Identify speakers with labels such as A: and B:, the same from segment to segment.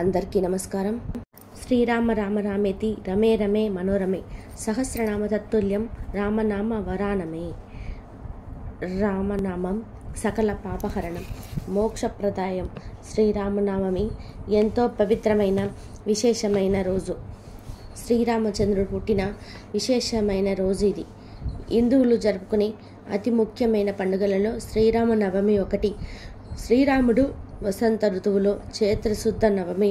A: అందరికీ నమస్కారం. శ్రీరామ రామ రామేతి రమే రమే మనోరమే సహస్రనామ తత్తుల్యం రామనామ వరానమే. రామనామం సకల పాపహరణం మోక్షప్రదాయం. శ్రీరామనామమి ఎంతో పవిత్రమైన విశేషమైన రోజు. శ్రీరామచంద్రుడు పుట్టిన విశేషమైన రోజు ఇది. హిందువులు జరుపుకునే అతి ముఖ్యమైన పండుగలలో శ్రీరామనవమి ఒకటి. శ్రీరాముడు వసంత ఋతువులో చైత్రశుద్ధ నవమి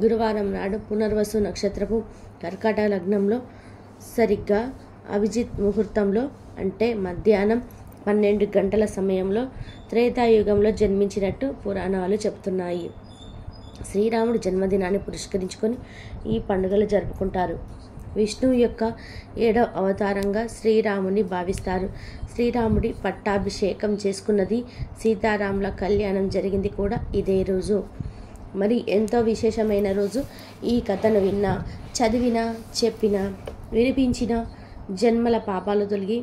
A: గురువారం నాడు పునర్వసు నక్షత్రపు కర్కాటక లగ్నంలో సరిగ్గా అభిజిత్ ముహూర్తంలో అంటే మధ్యాహ్నం 12 గంటల సమయంలో త్రేతాయుగంలో జన్మించినట్టు పురాణాలు చెబుతున్నాయి. శ్రీరాముడు జన్మదినాన్ని పురస్కరించుకొని ఈ పండుగలు జరుపుకుంటారు. విష్ణువు యొక్క 7వ అవతారంగా శ్రీరాముని భావిస్తారు. శ్రీరాముడి పట్టాభిషేకం చేసుకున్నది, సీతారాముల కళ్యాణం జరిగింది కూడా ఇదే రోజు. మరి ఎంతో విశేషమైన రోజు. ఈ కథను విన్నా, చదివినా, చెప్పినా, వినిపించినా జన్మల పాపాలు తొలగి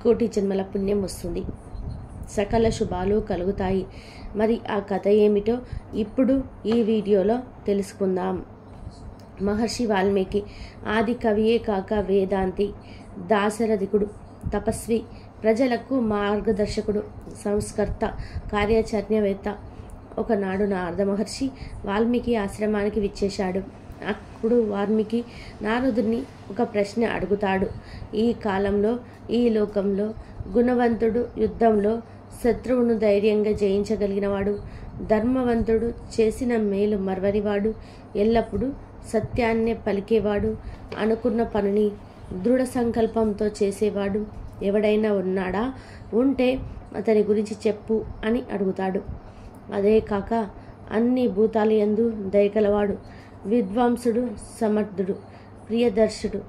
A: కోటి జన్మల పుణ్యం వస్తుంది, సకల శుభాలు కలుగుతాయి. మరి ఆ కథ ఏమిటో ఇప్పుడు ఈ వీడియోలో తెలుసుకుందాం. మహర్షి వాల్మీకి ఆది కవియే కాక వేదాంతి, దాశరథికుడు, తపస్వి, ప్రజలకు మార్గదర్శకుడు, సంస్కర్త, కార్యాచరణవేత్త. ఒకనాడు నారద మహర్షి వాల్మీకి ఆశ్రమానికి విచ్చేశాడు. అప్పుడు వాల్మీకి నారదుని ఒక ప్రశ్న అడుగుతాడు. ఈ కాలంలో, ఈ లోకంలో గుణవంతుడు, యుద్ధంలో శత్రువును ధైర్యంగా జయించగలిగినవాడు, ధర్మవంతుడు, చేసిన మేలు మరవనివాడు, ఎల్లప్పుడూ సత్యాన్నే పలికేవాడు, అనుకున్న పనిని దృఢ సంకల్పంతో చేసేవాడు ఎవడైనా ఉన్నాడా? ఉంటే అతని గురించి చెప్పు అని అడుగుతాడు. అదే కాక అన్ని భూతాలయందు దయగలవాడు, విద్వాంసుడు, సమర్థుడు, ప్రియదర్శుడు,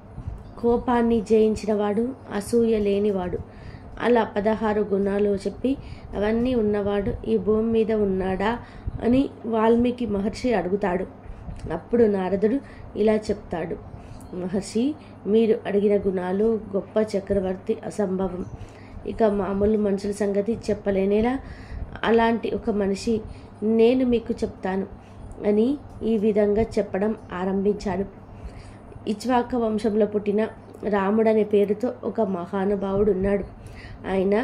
A: కోపాన్ని జయించినవాడు, అసూయ లేనివాడు, అలా 16 గుణాలు చెప్పి అవన్నీ ఉన్నవాడు ఈ భూమి మీద ఉన్నాడా అని వాల్మీకి మహర్షి అడుగుతాడు. అప్పుడు నారదుడు ఇలా చెప్తాడు. మహర్షి, మీరు అడిగిన గుణాలు గొప్ప చక్రవర్తి అసంభవం. ఇక మామూలు మనుషుల సంగతి చెప్పలేనేలా. అలాంటి ఒక మనిషి నేను మీకు చెప్తాను అని ఈ విధంగా చెప్పడం ఆరంభించాడు. ఇక్ష్వాక వంశంలో పుట్టిన రాముడనే పేరుతో ఒక మహానుభావుడు ఉన్నాడు. ఆయన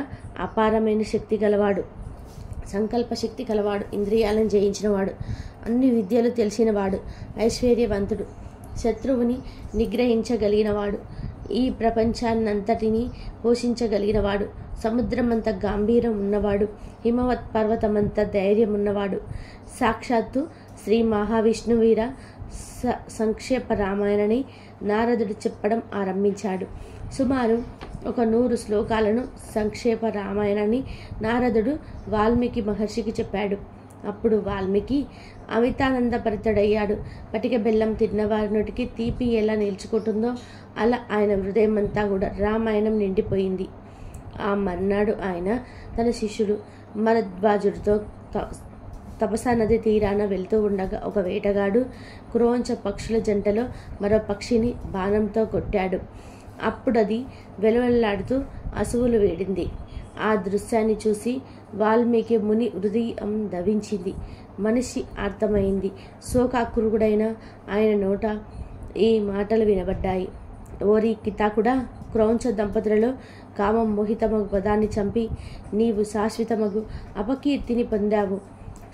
A: అపారమైన శక్తి గలవాడు, సంకల్ప శక్తి కలవాడు, ఇంద్రియాలను జయించినవాడు, అన్ని విద్యలు తెలిసినవాడు, ఐశ్వర్యవంతుడు, శత్రువుని నిగ్రహించగలిగినవాడు, ఈ ప్రపంచాన్నంతటినీ పోషించగలిగినవాడు, సముద్రమంత గాంభీర్యం ఉన్నవాడు, హిమవత్ పర్వతమంత ధైర్యం ఉన్నవాడు, సాక్షాత్తు శ్రీ మహావిష్ణువీర సంక్షేప రామాయణని నారదుడు చెప్పడం ఆరంభించాడు. సుమారు ఒక 100 శ్లోకాలను సంక్షేప రామాయణాన్ని నారదుడు వాల్మీకి మహర్షికి చెప్పాడు. అప్పుడు వాల్మీకి అమితానందభరితుడయ్యాడు. పటిక బెల్లం తిన్నవారి నోటికి తీపి ఎలా నిల్చుకుంటుందో అలా ఆయన హృదయం అంతా కూడా రామాయణం నిండిపోయింది. ఆ మర్నాడు ఆయన తన శిష్యుడు భరద్వాజుడితో తపసా నది తీరాన వెళ్తూ ఉండగా ఒక వేటగాడు క్రోంచ పక్షుల జంటలో మరో పక్షిని బాణంతో కొట్టాడు. అప్పుడది వెలువెల్లాడుతూ అసువులు వేడింది. ఆ దృశ్యాన్ని చూసి వాల్మీకి ముని హృదయం దవించింది. మనిషి అర్థమైంది. శోకాకురుడైన ఆయన నోట ఈ మాటలు వినబడ్డాయి. ఓరి కితాకుడా, క్రౌంచ దంపతులలో కామం మోహితమగు పదాన్ని చంపి నీవు శాశ్వతమగు అపకీర్తిని పొందావు.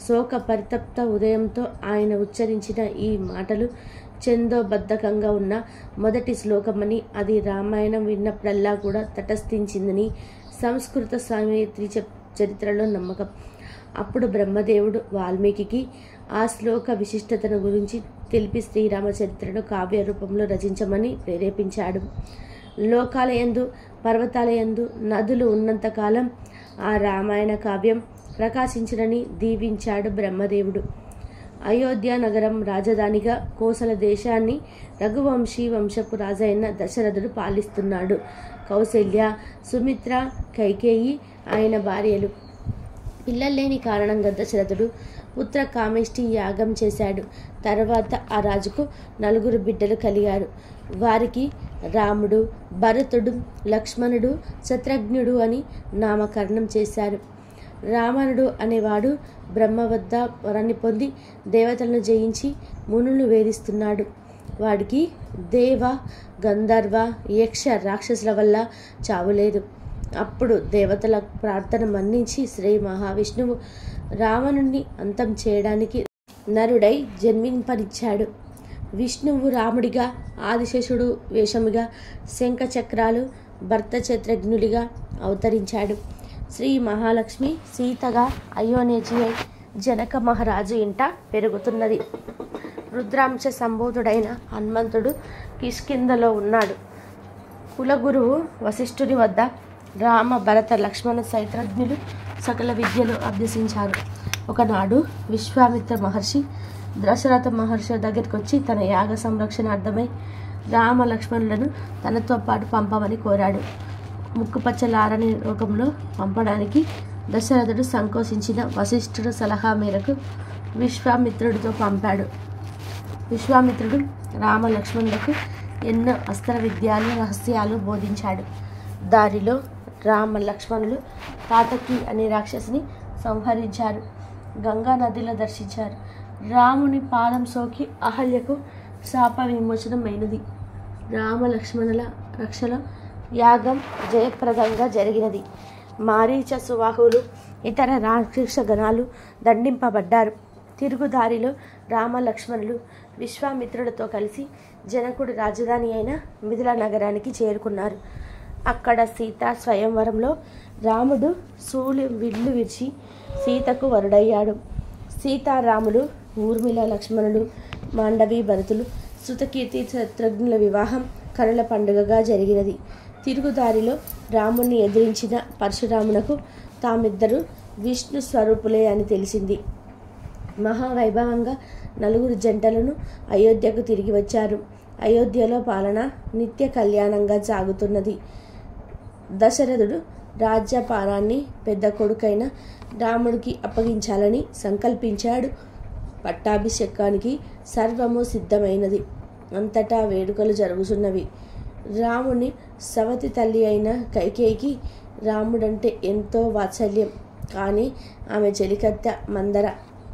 A: శోక పరితప్త ఉదయంతో ఆయన ఉచ్చరించిన ఈ మాటలు ఛందోబద్ధకంగా ఉన్న మొదటి శ్లోకమని, అది రామాయణం విన్నప్పుడల్లా కూడా తటస్థించిందని సంస్కృత సాహిత్య చరిత్రలో నమ్మకం. అప్పుడు బ్రహ్మదేవుడు వాల్మీకి ఆ శ్లోక విశిష్టతను గురించి తెలిపి శ్రీరామ చరిత్రను కావ్య రూపంలో రచించమని ప్రేరేపించాడు. లోకాలయందు, పర్వతాలయందు నదులు ఉన్నంతకాలం ఆ రామాయణ కావ్యం ప్రకాశించునని దీవించాడు బ్రహ్మదేవుడు. అయోధ్య నగరం రాజధానిగా కోసల దేశాన్ని రఘువంశీ వంశపు రాజైన దశరథుడు పాలిస్తున్నాడు. కౌసల్య, సుమిత్ర, కైకేయి ఆయన భార్యలు. పిల్లల్లేని కారణంగా దశరథుడు పుత్ర కామేష్టి యాగం చేశాడు. తర్వాత ఆ రాజుకు 4 బిడ్డలు కలిగారు. వారికి రాముడు, భరతుడు, లక్ష్మణుడు, శత్రుఘ్నుడు అని నామకరణం చేశారు. రావణుడు అనేవాడు బ్రహ్మ వద్ద వరాన్ని పొంది దేవతలను జయించి మునులను వేధిస్తున్నాడు. వాడికి దేవ, గంధర్వ, యక్ష, రాక్షసుల వల్ల చావులేదు. అప్పుడు దేవతల ప్రార్థన మన్నించి శ్రీ మహావిష్ణువు రావణుణ్ణి అంతం చేయడానికి నరుడై జన్మింపనిచ్చాడు. విష్ణువు రాముడిగా, ఆదిశేషుడు వేషముగా, శంఖచక్రాలు భర్త చిత్రజ్ఞుడిగా అవతరించాడు. శ్రీ మహాలక్ష్మి సీతగా అయోనేజి అయి జనక మహారాజు ఇంట పెరుగుతున్నది. రుద్రాంశ సంబోధుడైన హనుమంతుడు కిష్కింధలో ఉన్నాడు. కులగురువు వశిష్ఠుని వద్ద రామ, భరత, లక్ష్మణ శైత్రజ్ఞులు సకల విద్యలు అభ్యసించారు. ఒకనాడు విశ్వామిత్ర మహర్షి దశరథ మహర్షి దగ్గరికి వచ్చి తన యాగ సంరక్షణార్థమై రామ, లక్ష్మణులను తనతో పాటు పంపమని కోరాడు. ముక్కుపచ్చలారని లోకంలో పంపడానికి దశరథుడు సంకోచించిన వశిష్ఠుడు సలహా మేరకు విశ్వామిత్రుడితో పంపాడు. విశ్వామిత్రుడు రామ, లక్ష్మణులకు ఎన్నో అస్త్ర విద్యాలు, రహస్యాలు బోధించాడు. దారిలో రామ, లక్ష్మణులు తాటకి అనే రాక్షసిని సంహరించారు. గంగా నదిలో దర్శించారు. రాముని పాదం సోకి అహల్యకు శాప విమోచనమైనది. రామ, లక్ష్మణుల రక్షలో యాగం జయప్రదంగా జరిగినది. మారీచ, సుబాహులు ఇతర రాక్షస గణాలు దండింపబడ్డారు. తిరుగుదారిలో రామ, లక్ష్మణులు విశ్వామిత్రుడితో కలిసి జనకుడి రాజధాని అయిన మిథిలా నగరానికి చేరుకున్నారు. అక్కడ సీతా స్వయంవరంలో రాముడు శూలి విల్లు విరిచి సీతకు వరుడయ్యాడు. సీతారాములు, ఊర్మిళ, లక్ష్మణులు, మాండవి, భరతులు, శృతకీర్తి శత్రుఘ్నుల వివాహం కనుల పండుగగా జరిగినది. తిరుగుదారిలో రాముణ్ణి ఎదిరించిన పరశురామునకు తామిద్దరూ విష్ణు స్వరూపులే అని తెలిసింది. మహావైభవంగా నలుగురు జంటలను అయోధ్యకు తిరిగి వచ్చారు. అయోధ్యలో పాలన నిత్య కళ్యాణంగా సాగుతున్నది. దశరథుడు రాజ్యపాలాన్ని పెద్ద కొడుకైన రాముడికి అప్పగించాలని సంకల్పించాడు. పట్టాభిషేకానికి సర్వము సిద్ధమైనది. అంతటా వేడుకలు జరుగుతున్నవి. రాముని సవతి తల్లి అయిన కైకేయికి రాముడంటే ఎంతో వాత్సల్యం. కానీ ఆమె చెలికత్తె మందర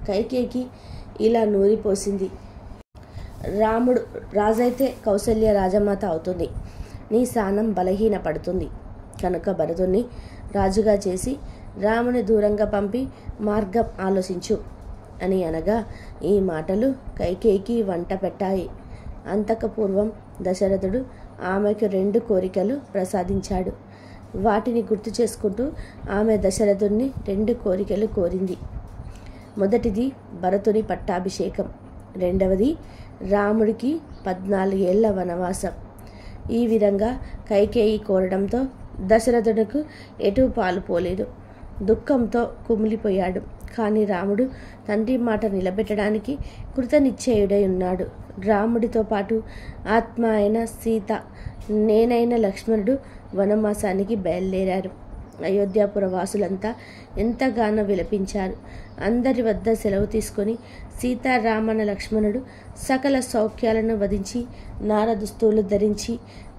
A: కైకేయికి ఇలా నూరిపోసింది. రాముడు రాజైతే కౌసల్య రాజమాత అవుతుంది. నీ స్థానం బలహీన పడుతుంది కనుక భరతుణ్ణి రాజుగా చేసి రాముని దూరంగా పంపి మార్గం ఆలోచించు అని అనగా ఈ మాటలు కైకేయికి వంట పెట్టాయి. అంతకుపూర్వం దశరథుడు ఆమెకు 2 కోరికలు ప్రసాదించాడు. వాటిని గుర్తు చేసుకుంటూ ఆమె దశరథుడిని 2 కోరికలు కోరింది. మొదటిది భరతుని పట్టాభిషేకం, రెండవది రాముడికి 14 ఏళ్ల వనవాసం. ఈ విధంగా కైకేయి కోరడంతో దశరథుడికి ఎటూ పాలుపోలేదు. దుఃఖంతో కుమిలిపోయాడు. కానీ రాముడు తండ్రి మాట నిలబెట్టడానికి కృతనిశ్చయుడై ఉన్నాడు. రాముడితో పాటు ఆత్మ అయిన సీత, నేనైన లక్ష్మణుడు వనవాసానికి బయలుదేరారు. అయోధ్యాపుర వాసులంతా ఎంతగానో విలపించారు. అందరి వద్ద సెలవు తీసుకొని సీతారామన లక్ష్మణుడు సకల సౌఖ్యాలను వధించి నారదుస్తులు ధరించి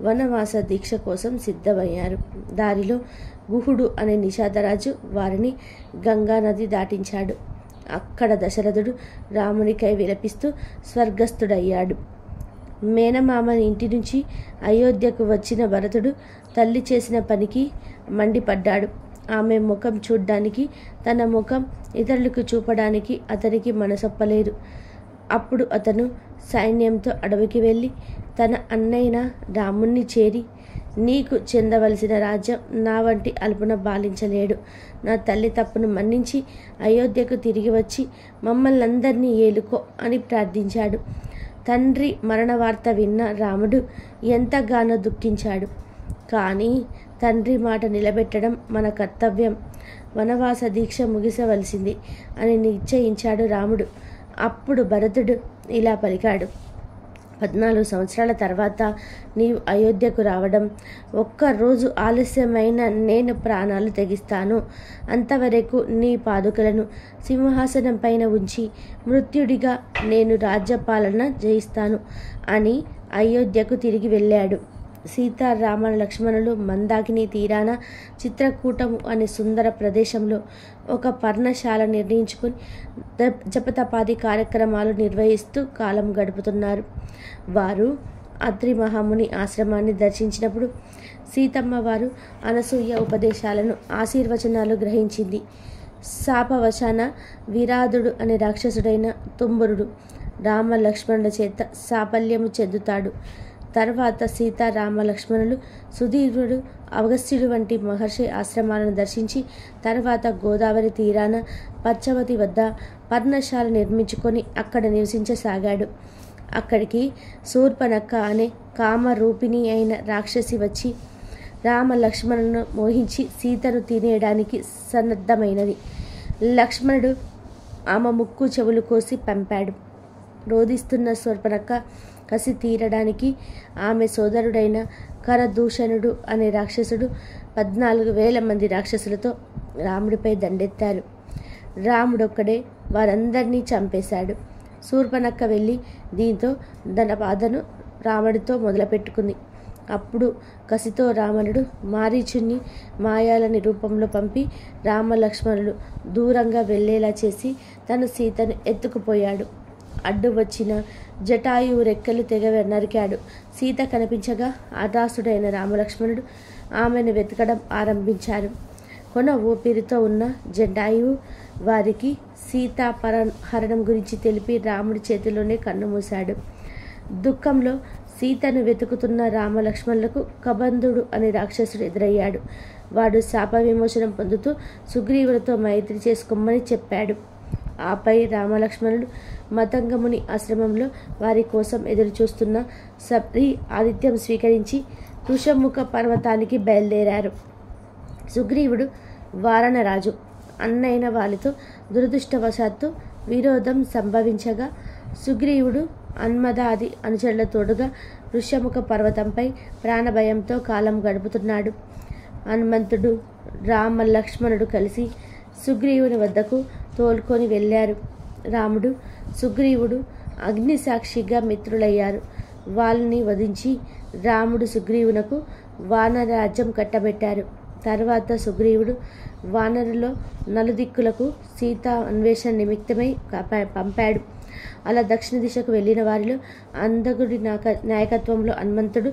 A: వనవాస దీక్ష కోసం సిద్ధమయ్యారు. దారిలో గుహుడు అనే నిషాదరాజు వారిని గంగా నది దాటించాడు. అక్కడ దశరథుడు రామునికై విలపిస్తూ స్వర్గస్థుడయ్యాడు. మేనమామని ఇంటి నుంచి అయోధ్యకు వచ్చిన భరతుడు తల్లి చేసిన పనికి మండిపడ్డాడు. ఆమె ముఖం చూడ్డానికి, తన ముఖం ఇతరులకు చూపడానికి అతనికి మనసొప్పలేదు. అప్పుడు అతను సైన్యంతో అడవికి వెళ్ళి తన అన్నయ్యన రాముణ్ణి చేరి, నీకు చెందవలసిన రాజ్యం నా వంటి అల్పున బాలించలేడు. నా తల్లి తప్పును మన్నించి అయోధ్యకు తిరిగి వచ్చి మమ్మల్ని అందరినీ ఏలుకో అని ప్రార్థించాడు. తండ్రి మరణ వార్త విన్న రాముడు ఎంతగానో దుఃఖించాడు. కానీ తండ్రి మాట నిలబెట్టడం మన కర్తవ్యం, వనవాస దీక్ష ముగిసవలసింది అని నిశ్చయించాడు రాముడు. అప్పుడు భరతుడు ఇలా పలికాడు, 14 సంవత్సరాల తర్వాత నీవు అయోధ్యకు రావడం, ఒక్కరోజు ఆలస్యమైన నేను ప్రాణాలు తెగిస్తాను. అంతవరకు నీ పాదుకలను సింహాసనం పైన ఉంచి మృత్యుడిగా నేను రాజ్యపాలన చేయిస్తాను అని అయోధ్యకు తిరిగి వెళ్ళాడు. సీతారామ లక్ష్మణులు మందాకిని తీరాన చిత్రకూటము అనే సుందర ప్రదేశంలో ఒక పర్ణశాల నిర్ణయించుకొని జపతపాది కార్యక్రమాలు నిర్వహిస్తూ కాలం గడుపుతున్నారు. వారు అత్రి మహాముని ఆశ్రమాన్ని దర్శించినప్పుడు సీతమ్మ వారు అనసూయ ఉపదేశాలను ఆశీర్వచనాలు గ్రహించింది. శాపవశాన విరాధుడు అనే రాక్షసుడైన తుంబురుడు రామ లక్ష్మణుల చేత సాఫల్యము చెందుతాడు. తర్వాత సీతారామ లక్ష్మణులు సుధీరుడు, అగస్త్యుడు వంటి మహర్షి ఆశ్రమాలను దర్శించి తర్వాత గోదావరి తీరాన పచ్చవతి వద్ద పర్ణశాల నిర్మించుకొని అక్కడ నివసించసాగాడు. అక్కడికి శూర్పణఖ అనే కామరూపిణి అయిన రాక్షసి వచ్చి రామ లక్ష్మణులను మోహించి సీతను తినేయడానికి సన్నద్ధమైనది. లక్ష్మణుడు ఆమె ముక్కు చెవులు కోసి పంపాడు. రోధిస్తున్న శూర్పణఖ కసి తీరడానికి ఆమె సోదరుడైన కరదూషణుడు అనే రాక్షసుడు 14,000 మంది రాక్షసులతో రాముడిపై దండెత్తారు. రాముడొక్కడే వారందరినీ చంపేశాడు. శూర్పణఖ వెళ్ళి దీంతో తన బాధను రాముడితో మొదలుపెట్టుకుంది. అప్పుడు కసితో రావణుడు మారీచుని మాయాలని రూపంలో పంపి రామలక్ష్మణులు దూరంగా వెళ్ళేలా చేసి తన సీతను ఎత్తుకుపోయాడు. అడ్డు వచ్చిన జటాయువు రెక్కలు తెగ నరికాడు. సీత కనిపించగా హఠాసుడైన రామలక్ష్మణుడు ఆమెను వెతకడం ఆరంభించారు. కొన ఊపిరితో ఉన్న జటాయువు వారికి సీతాపహరణం గురించి తెలిపి రాముడి చేతిలోనే కన్నుమూశాడు. దుఃఖంలో సీతను వెతుకుతున్న రామలక్ష్మణులకు కబంధుడు అనే రాక్షసుడు ఎదురయ్యాడు. వాడు శాప విమోచనం పొందుతూ సుగ్రీవులతో మైత్రి చేసుకోమని చెప్పాడు. ఆపై రామలక్ష్మణుడు మతంగముని ఆశ్రమంలో వారి కోసం ఎదురుచూస్తున్న సప్రి ఆతిథ్యం స్వీకరించి ఋషముఖ పర్వతానికి బయలుదేరారు. సుగ్రీవుడు వారణరాజు అన్నైన వారితో దురదృష్టవశాత్తు విరోధం సంభవించగా సుగ్రీవుడు అన్మదాది అనుచరుల తోడుగా ఋషముఖ పర్వతంపై ప్రాణభయంతో కాలం గడుపుతున్నాడు. హనుమంతుడు రామ లక్ష్మణుడు కలిసి సుగ్రీవుని వద్దకు తోలుకొని వెళ్ళారు. రాముడు సుగ్రీవుడు అగ్నిసాక్షిగా మిత్రులయ్యారు. వాళ్ళని వధించి రాముడు సుగ్రీవునకు వానరాజ్యం కట్టబెట్టారు. తర్వాత సుగ్రీవుడు వానరులో నలుదిక్కులకు సీతా అన్వేషణ నిమిత్తమై పంపాడు. అలా దక్షిణ దిశకు వెళ్ళిన వారిలో అంధకుడి నాయకత్వంలో హనుమంతుడు,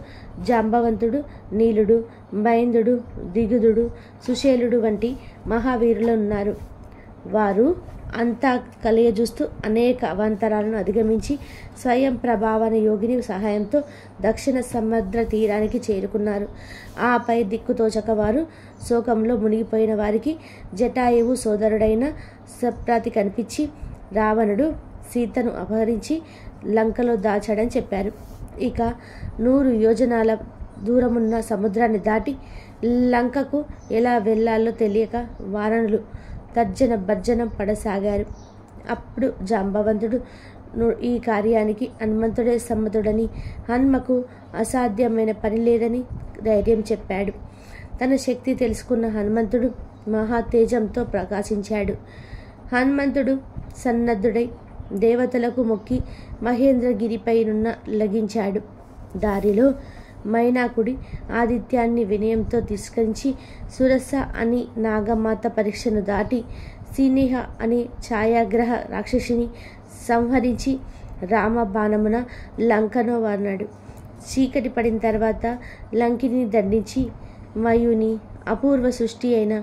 A: జాంబవంతుడు, నీలుడు, మైందుడు, దిగుదుడు, సుశేలుడు వంటి మహావీరులు ఉన్నారు. వారు అంతా కలియజూస్తూ అనేక అవాంతరాలను అధిగమించి స్వయం ప్రభావన యోగిని సహాయంతో దక్షిణ సముద్ర తీరానికి చేరుకున్నారు. ఆపై దిక్కుతోచక వారు శోకంలో మునిగిపోయిన వారికి జటాయువు సోదరుడైన సప్రాతి కనిపించి రావణుడు సీతను అపహరించి లంకలో దాచాడని చెప్పారు. ఇక 100 యోజనాల దూరమున్న సముద్రాన్ని దాటి లంకకు ఎలా వెళ్లాలో తెలియక వానరులు తర్జన భర్జనం పడసాగారు. అప్పుడు జాంబవంతుడు ఈ కార్యానికి హనుమంతుడే సమ్మతుడని, హనుమకు అసాధ్యమైన పని లేదని ధైర్యం చెప్పాడు. తన శక్తి తెలుసుకున్న హనుమంతుడు మహాతేజంతో ప్రకాశించాడు. హనుమంతుడు సన్నద్ధుడై దేవతలకు మొక్కి మహేంద్రగిరిపైనున్న లగించాడు. దారిలో మైనాకుడి ఆదిత్యాన్ని వినయంతో తిరస్కరించి సురస అని నాగమాత పరీక్షను దాటి సినిహ అని ఛాయాగ్రహ రాక్షసిని సంహరించి రామబాణమున లంకను వారినాడు. చీకటి పడిన తర్వాత లంకిని దండించి మయుని అపూర్వ సృష్టి అయిన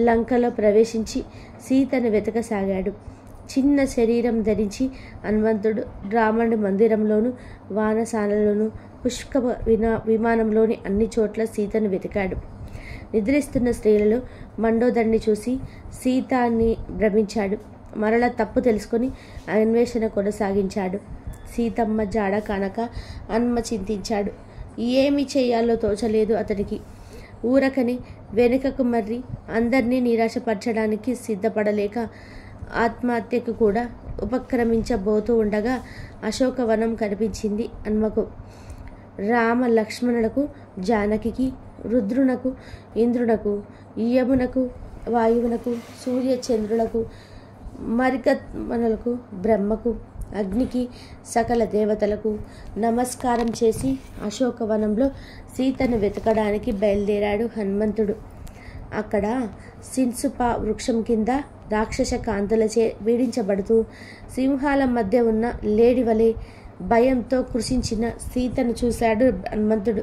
A: లంకలో ప్రవేశించి సీతను వెతకసాగాడు. చిన్న శరీరం ధరించి హనుమంతుడు రావణుడి మందిరంలోను, వానసాలలోను, పుష్పక విమానంలోని అన్ని చోట్ల సీతను వెతికాడు. నిద్రిస్తున్న స్త్రీలలో మండోదరిని చూసి సీతాన్ని భ్రమించాడు. మరల తప్పు తెలుసుకొని అన్వేషణ కొనసాగించాడు. సీతమ్మ జాడ కానక హనుమ చింతించాడు. ఏమి చేయాలో తోచలేదు అతడికి. ఊరకని వెనుకకు మర్రి అందరినీ నిరాశపరచడానికి సిద్ధపడలేక ఆత్మహత్యకు కూడా ఉపక్రమించబోతూ ఉండగా అశోకవనం కనిపించింది హనుమకు. రామ లక్ష్మణులకు, జానకికి, రుద్రునకు, ఇంద్రునకు, యమునకు, వాయువునకు, సూర్యచంద్రులకు, మరికత్మనులకు, బ్రహ్మకు, అగ్నికి సకల దేవతలకు నమస్కారం చేసి అశోకవనంలో సీతను వెతకడానికి బయలుదేరాడు హనుమంతుడు. అక్కడ సిన్సుపా వృక్షం కింద రాక్షస కాంతులచే వీడించబడుతూ సింహాల మధ్య ఉన్న లేడివలే భయంతో కృషించిన సీతను చూశాడు హనుమంతుడు.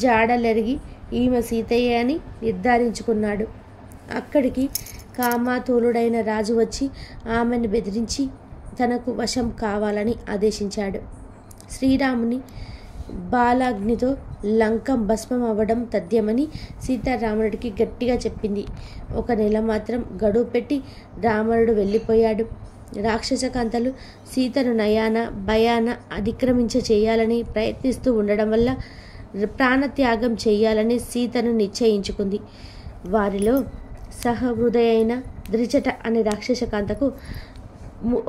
A: జాడలెరిగి ఈమె సీతయ్య అని నిర్ధారించుకున్నాడు. అక్కడికి కామాతూలుడైన రాజు వచ్చి ఆమెను బెదిరించి తనకు వశం కావాలని ఆదేశించాడు. శ్రీరాముని బాలాగ్నితో లంకం భస్మం అవ్వడం తథ్యమని సీతారాముడికి గట్టిగా చెప్పింది. 1 నెల మాత్రం గడువు పెట్టి రావణుడు వెళ్ళిపోయాడు. రాక్షస కాంతలు సీతను నయాన భయాన అతిక్రమించ చేయాలని ప్రయత్నిస్తూ ఉండడం వల్ల ప్రాణత్యాగం చేయాలని సీతను నిశ్చయించుకుంది. వారిలో సహృదయైన ద్రిజట అనే రాక్షస కాంతకు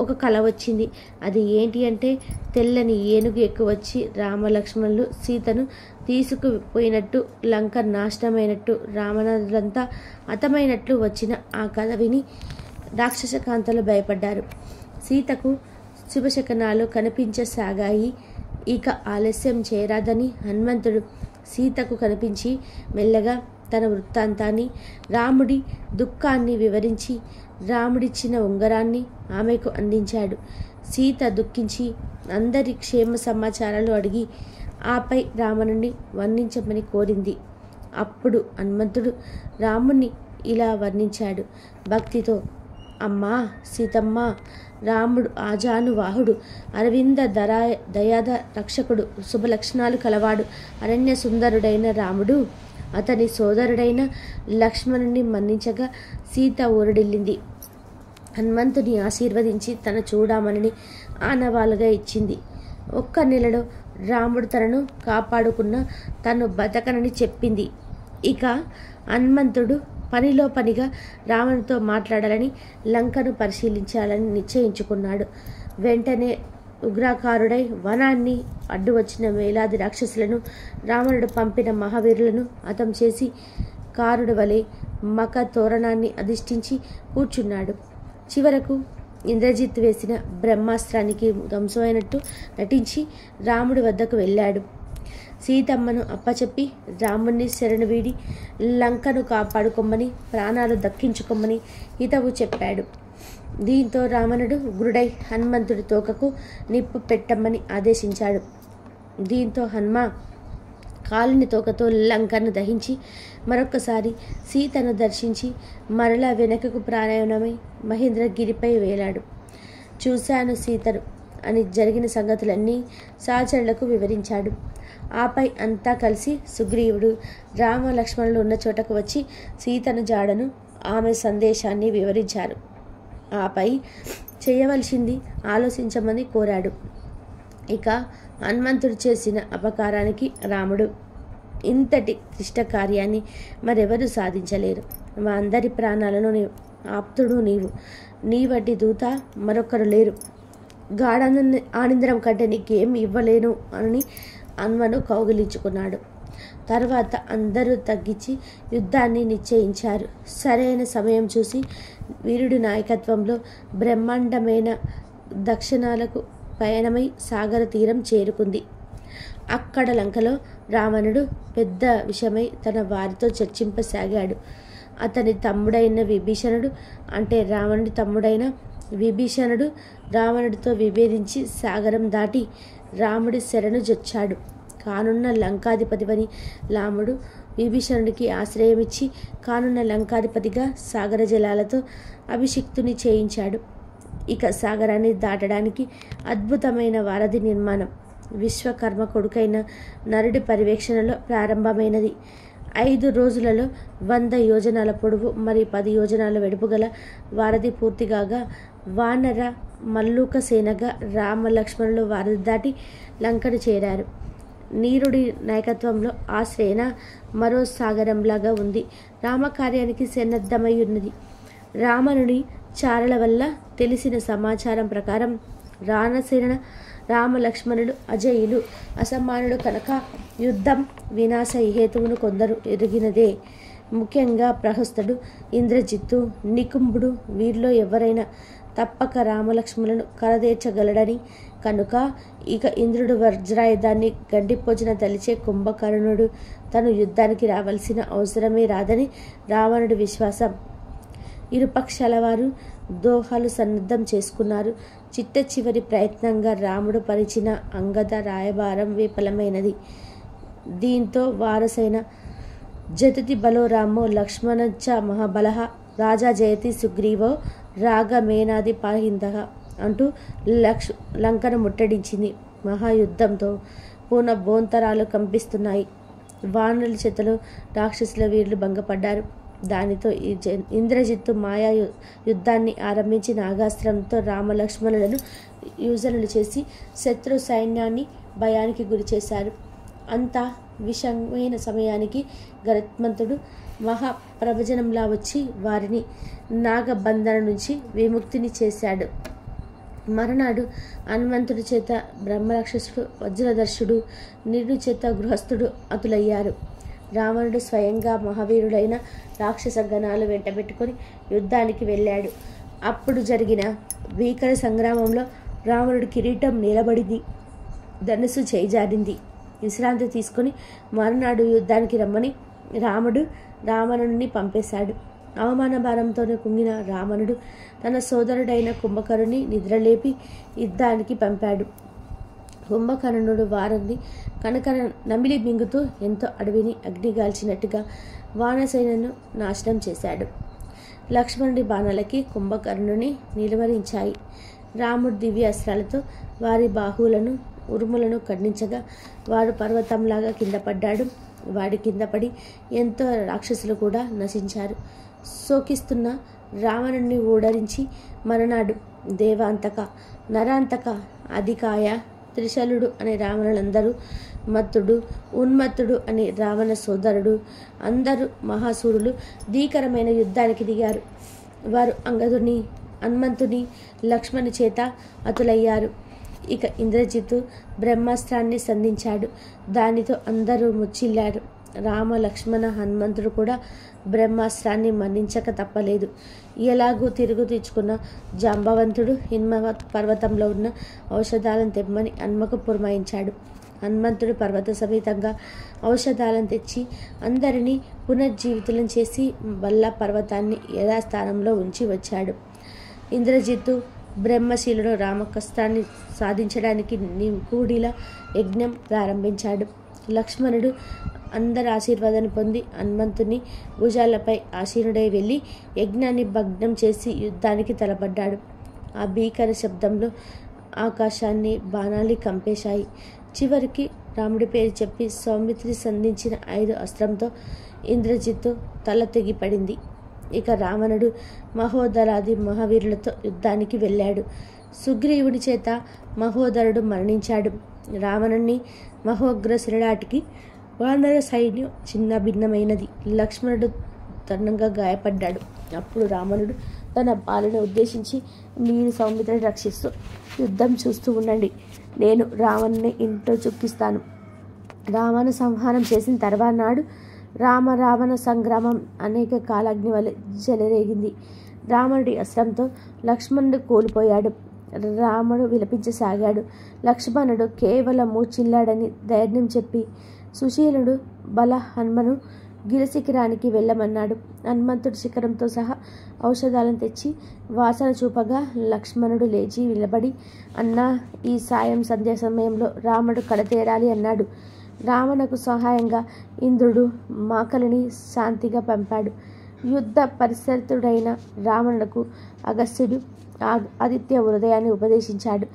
A: ఒక కల వచ్చింది. అది ఏంటి అంటే తెల్లని ఏనుగు ఎక్కువచ్చి రామలక్ష్మణులు సీతను తీసుకుపోయినట్టు, లంక నాశనమైనట్టు, రావణులంతా హతమైనట్లు వచ్చిన ఆ కథ విని రాక్షస కాంతలు భయపడ్డారు. సీతకు శుభశకనాలు కనిపించసాగాయి. ఇక ఆలస్యం చేయరాదని హనుమంతుడు సీతకు కనిపించి మెల్లగా తన వృత్తాంతాన్ని, రాముడి దుఃఖాన్ని వివరించి రాముడిచ్చిన ఉంగరాన్ని ఆమెకు అందించాడు. సీత దుఃఖించి అందరి క్షేమ సమాచారాలు అడిగి ఆపై రావణుని వర్ణించమని కోరింది. అప్పుడు హనుమంతుడు రాముణ్ణి ఇలా వర్ణించాడు భక్తితో. అమ్మా సీతమ్మ, రాముడు ఆజానువాహుడు, అరవింద దయాద రక్షకుడు, శుభలక్షణాలు కలవాడు, అరణ్య సుందరుడైన రాముడు అతని సోదరుడైన లక్ష్మణుని మన్నించగా సీత ఊరడిల్లింది. హనుమంతుని ఆశీర్వదించి తన చూడామణిని ఆనవాలుగా ఇచ్చింది. 1 నెలలో రాముడు తనను కాపాడుకున్న తను బతకనని చెప్పింది. ఇక హనుమంతుడు పనిలో పనిగా రావణుతో మాట్లాడాలని, లంకను పరిశీలించాలని నిశ్చయించుకున్నాడు. వెంటనే ఉగ్రాకారుడై వనాన్ని అడ్డు వచ్చిన వేలాది రాక్షసులను, రావణుడు పంపిన మహావీరులను హతం చేసి కారుడు వలె మక తోరణాన్ని అధిష్ఠించి కూర్చున్నాడు. చివరకు ఇంద్రజిత్ వేసిన బ్రహ్మాస్త్రానికి ధ్వంసమైనట్టు నటించి రాముడి వద్దకు వెళ్ళాడు. సీతమ్మను అప్పచెప్పి రాముణ్ణి శరణు వీడి లంకను కాపాడుకోమని, ప్రాణాలు దక్కించుకోమని హితవు చెప్పాడు. దీంతో రావణుడు ఉగ్రుడై హనుమంతుడి తోకకు నిప్పు పెట్టమని ఆదేశించాడు. దీంతో హనుమ కాలుని తోకతో లంకను దహించి మరొక్కసారి సీతను దర్శించి మరలా వెనకకు ప్రయాణమై మహేంద్రగిరిపై వేలాడు. చూశాను సీతను అని జరిగిన సంగతులన్నీ సహచరులకు వివరించాడు. ఆపై అంతా కలిసి సుగ్రీవుడు రామ లక్ష్మణులు ఉన్న చోటకు వచ్చి సీతను జాడను, ఆమె సందేశాన్ని వివరించారు. ఆపై చేయవలసింది ఆలోచించమని కోరాడు. ఇక హనుమంతుడు చేసిన అపకారానికి రాముడు ఇంతటి క్లిష్ట కార్యాన్ని మరెవరూ సాధించలేరు. మా అందరి ప్రాణాలను ఆప్తుడు నీవు, నీ వంటి దూత మరొకరు లేరు. ఆనందం కంటే నీకేం ఇవ్వలేను అని హనుమను కౌగిలించుకున్నాడు. తర్వాత అందరూ తగ్గించి యుద్ధాన్ని నిశ్చయించారు. సరైన సమయం చూసి వీరుడి నాయకత్వంలో బ్రహ్మాండమైన దక్షిణాలకు పయనమై సాగర తీరం చేరుకుంది. అక్కడ లంకలో రావణుడు పెద్ద విషయమై తన వారితో చర్చింపసాగాడు. అతని తమ్ముడైన విభీషణుడు, అంటే రావణుడి తమ్ముడైన విభీషణుడు రావణుడితో విభేదించి సాగరం దాటి రాముడి శరణు జొచ్చాడు. కానున్న లంకాధిపతివని రాముడు విభీషణుడికి ఆశ్రయమిచ్చి కానున్న లంకాధిపతిగా సాగర జలాలతో అభిషిక్తుని చేయించాడు. ఇక సాగరాన్ని దాటడానికి అద్భుతమైన వారధి నిర్మాణం విశ్వకర్మ కొడుకైన నరుడి పర్యవేక్షణలో ప్రారంభమైనది. 5 రోజులలో 100 యోజనాల పొడవు మరి 10 యోజనాల వెడుపు గల వారధి పూర్తిగాగా వానర మల్లూక సేనగా రామ లక్ష్మణులు వారధి దాటి లంకను చేరారు. నీరుడి నాయకత్వంలో ఆ సేన మరో సాగరంలాగా ఉంది. రామకార్యానికి సన్నద్ధమై ఉన్నది. రావణుని చారల వల్ల తెలిసిన సమాచారం ప్రకారం రానసేన రామ లక్ష్మణులు అజయులు, అసమానుడు కనుక యుద్ధం వినాశ హేతువును కొందరు ఎరిగినదే. ముఖ్యంగా ప్రహస్తుడు, ఇంద్రజిత్తు, నికుంభుడు వీరిలో ఎవరైనా తప్పక రామలక్ష్మణులను కరదేర్చగలడని. కనుక ఇక ఇంద్రుడు వజ్రాయుధాన్ని గండిపోచిన తలిచే కుంభకర్ణుడు తను యుద్ధానికి రావాల్సిన అవసరమే రాదని రావణుడి విశ్వాసం. ఇరుపక్షాల వారు దోహాలు సన్నద్ధం చేసుకున్నారు. చిట్ట చివరి ప్రయత్నంగా రాముడు పరిచిన అంగద రాయబారం విఫలమైనది. దీంతో వారసైన జతతి బలో రామో లక్ష్మణశ్చ మహాబలః రాజా జయతి సుగ్రీవో రాగమేనాది పాహిందః అంటూ లంకను ముట్టడించింది. మహాయుద్ధంతో పూన బోంతరాలు కంపిస్తున్నాయి. వానరుల చేతలో రాక్షసుల వీరులు భంగపడ్డారు. దానితో ఇంద్రజిత్తు మాయా యుద్ధాన్ని ఆరంభించి నాగాస్త్రంతో రామలక్ష్మణులను యోజనలు చేసి శత్రు సైన్యాన్ని భయానికి గురి చేశారు. అంతా విషమైన సమయానికి గరుత్మంతుడు మహాప్రవచనంలా వచ్చి వారిని నాగబంధన నుంచి విముక్తిని చేశాడు. మరునాడు హనుమంతుడి చేత బ్రహ్మరాక్షసుడు వజ్రదర్శుడు నిరుడు చేత గృహస్థుడు అతులయ్యారు. రావణుడు స్వయంగా మహావీరుడైన రాక్షస గణాలు వెంటబెట్టుకొని యుద్ధానికి వెళ్ళాడు. అప్పుడు జరిగిన భీకర సంగ్రామంలో రావణుడి కిరీటం నిలబడింది, ధనుసు చేజారింది. విశ్రాంతి తీసుకుని మరునాడు యుద్ధానికి రమ్మని రాముడు రావణుడిని పంపేశాడు. అవమాన భారంతోనే కుంగిన రావణుడు తన సోదరుడైన కుంభకర్ణుని నిద్రలేపి యుద్ధానికి పంపాడు. కుంభకర్ణుడు వారిని కనకన నమిలి మింగుతూ ఎంతో అడవిని అగ్నిగాల్చినట్టుగా వానసేనను నాశనం చేశాడు. లక్ష్మణుడి బాణాలకి కుంభకర్ణుని నిలువరించాయి. రాముడు దివ్య అస్త్రాలతో వారి బాహువులను ఉరుములను ఖండించగా వాడు పర్వతంలాగా కింద పడ్డాడు. వాడి కింద పడి ఎంతో రాక్షసులు కూడా నశించారు. శోకిస్తున్న రావణుణ్ణి ఊడరించి మరనాడు దేవాంతక, నరాంతక, అధికాయ, త్రిశలుడు అనే రావణులందరూ, మత్తుడు, ఉన్మత్తుడు అని రావణ సోదరుడు అందరూ మహాసూరులు భీకరమైన యుద్ధానికి దిగారు. వారు అంగదుని, హనుమంతుని, లక్ష్మణుని చేత అతులయ్యారు. ఇక ఇంద్రజిత్తు బ్రహ్మాస్త్రాన్ని సంధించాడు. దానితో అందరూ ముచ్చిల్లారు. రామ, లక్ష్మణ, హనుమంతుడు కూడా బ్రహ్మాస్త్రాన్ని మన్నించక తప్పలేదు. ఎలాగూ తిరుగు తెచ్చుకున్న జాంబవంతుడు హిమవత్ పర్వతంలో ఉన్న ఔషధాలను తెమ్మని హనుమకు పురమాయించాడు. హనుమంతుడు పర్వత సమేతంగా ఔషధాలను తెచ్చి అందరినీ పునర్జీవితులను చేసి బల్ల పర్వతాన్ని యథాస్థానంలో ఉంచి వచ్చాడు. ఇంద్రజిత్తు బ్రహ్మశీలుడు రామకష్టాన్ని సాధించడానికి నిగూఢిలా యజ్ఞం ప్రారంభించాడు. లక్ష్మణుడు అందరి ఆశీర్వాదాన్ని పొంది హనుమంతుని భుజాలపై ఆసీనుడై వెళ్ళి యజ్ఞాన్ని భగ్నం చేసి యుద్ధానికి తలపడ్డాడు. ఆ భీకర శబ్దంలో ఆకాశాన్ని బాణాలు కంపేశాయి. చివరికి రాముడి పేరు చెప్పి సౌమిత్రి సంధించిన 5 అస్త్రంతో ఇంద్రజిత్తు తల తెగిపడింది. ఇక రావణుడు మహోదరాది మహావీరులతో యుద్ధానికి వెళ్ళాడు. సుగ్రీవుడి చేత మహోదరుడు మరణించాడు. రావణుణ్ణి మహోగ్రశిరడాటికి వానర సైన్యం చిన్న భిన్నమైనది. లక్ష్మణుడు తరుణంగా గాయపడ్డాడు. అప్పుడు రావణుడు తన బాలుని ఉద్దేశించి, మీరు సౌమిత్రిని రక్షిస్తూ యుద్ధం చూస్తూ ఉండండి, నేను రావణుని ఇంట్లో చుక్కిస్తాను. రావణ సంహారం చేసిన తర్వాత నాడు రావణ సంగ్రామం అనేక కాలాగ్ని వలె చెలరేగింది. రావణుడి అస్త్రంతో లక్ష్మణుడు కోల్పోయాడు. రాముడు విలపించసాగాడు. లక్ష్మణుడు కేవలం మూర్చిల్లాడని ధైర్యం చెప్పి సుశీలుడు బల హనుమను గిరిశిఖరానికి వెళ్ళమన్నాడు. హనుమంతుడు శిఖరంతో సహా ఔషధాలను తెచ్చి వాసన చూపగా లక్ష్మణుడు లేచి నిలబడి, అన్నా, ఈ సాయం సంధ్య సమయంలో రాముడు కడతేరాలి అన్నాడు. రావణకు సహాయంగా ఇంద్రుడు మాకలిని శాంతిగా పంపాడు. యుద్ధ పరిసరితుడైన రావణులకు అగస్త్యుడు ఆదిత్య హృదయాన్ని ఉపదేశించాడు.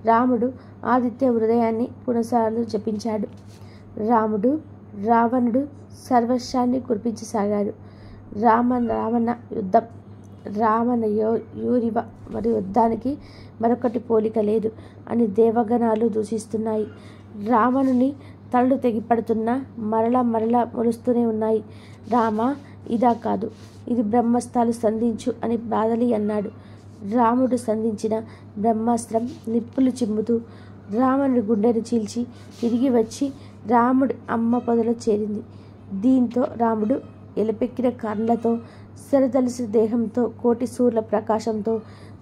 A: రాముడు ఆదిత్య హృదయాన్ని పునసార్లు జపించాడు. రావణుడు సర్వస్వాన్ని కురిపించసాగాడు. రావణ యుద్ధం రావణ యూరివ మరి యుద్ధానికి మరొకటి పోలిక లేదు అని దేవగణాలు దూషిస్తున్నాయి. రావణుని తలలు తెగిపడుతున్నా మరలా మొలుస్తూనే ఉన్నాయి. రామ, ఇదా కాదు, ఇది బ్రహ్మాస్త్రాలు సంధించు అని బాదలి అన్నాడు. రాముడు సంధించిన బ్రహ్మాస్త్రం నిప్పులు చిమ్ముతూ రావణుడి గుండెను చీల్చి తిరిగి వచ్చి రాముడి అమ్మ పొదలో చేరింది. దీంతో రాముడు ఎలపెక్కిన కర్ణలతో శరదలసిన దేహంతో కోటి సూర్యుల ప్రకాశంతో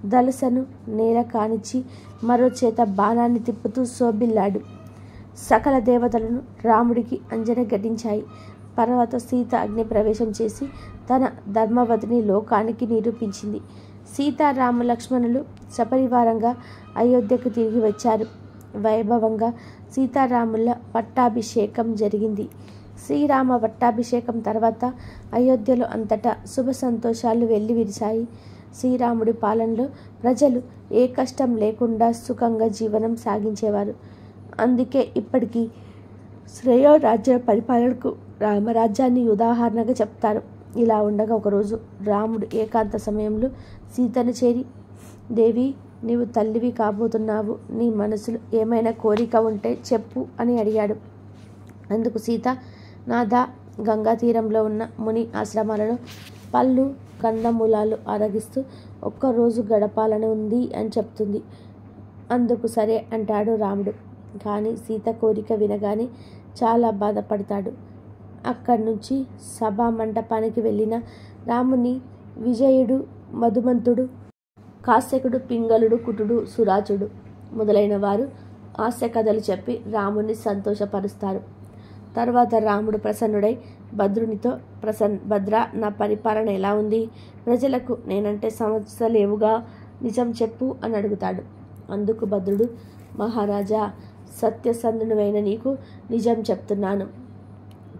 A: దలసను నేల కానిచ్చి మరో చేత బాణాన్ని తిప్పుతూ శోభిల్లాడు. సకల దేవతలను రాముడికి అంజన ఘటించాయి. తర్వాత సీత అగ్ని ప్రవేశం చేసి తన ధర్మవతిని లోకానికి నిరూపించింది. సీతారామ లక్ష్మణులు సపరివారంగా అయోధ్యకు తిరిగి వచ్చారు. వైభవంగా సీతారాముల పట్టాభిషేకం జరిగింది. శ్రీరామ పట్టాభిషేకం తర్వాత అయోధ్యలో అంతటా శుభ సంతోషాలు వెల్లివిరిశాయి. శ్రీరాముడి పాలనలో ప్రజలు ఏ కష్టం లేకుండా సుఖంగా జీవనం సాగించేవారు. అందుకే ఇప్పటికీ శ్రేయో రాజ్య పరిపాలనకు రామరాజ్యాన్ని ఉదాహరణగా చెప్తారు. ఇలా ఉండగా ఒకరోజు రాముడు ఏకాంత సమయంలో సీతను చేరి, దేవి, నీవు తల్లివి కాబోతున్నావు, నీ మనసులో ఏమైనా కోరిక ఉంటే చెప్పు అని అడిగాడు. అందుకు సీత, నాదా, గంగా తీరంలో ఉన్న ముని ఆశ్రమాలలో పళ్ళు కందమూలాలు ఆరగిస్తూ ఒక్కరోజు గడపాలని ఉంది అని చెప్తుంది. అందుకు సరే అంటాడు రాముడు. కానీ సీత కోరిక వినగానే చాలా బాధపడతాడు. అక్కడి నుంచి సభా మంటపానికి వెళ్ళిన రాముని విజయుడు, మధుమంతుడు, కాశ్యకుడు, పింగళుడు, కుటుడు, సురాచుడు మొదలైన వారు హాస్య కథలు చెప్పి రాముని సంతోషపరుస్తారు. తర్వాత రాముడు ప్రసన్నుడై భద్రునితో, భద్ర, నా పరిపాలన ఎలా ఉంది? ప్రజలకు నేనంటే సమస్య లేవుగా, నిజం చెప్పు అని అడుగుతాడు. అందుకు భద్రుడు, మహారాజా, సత్యసంధునివైన నీకు నిజం చెప్తున్నాను.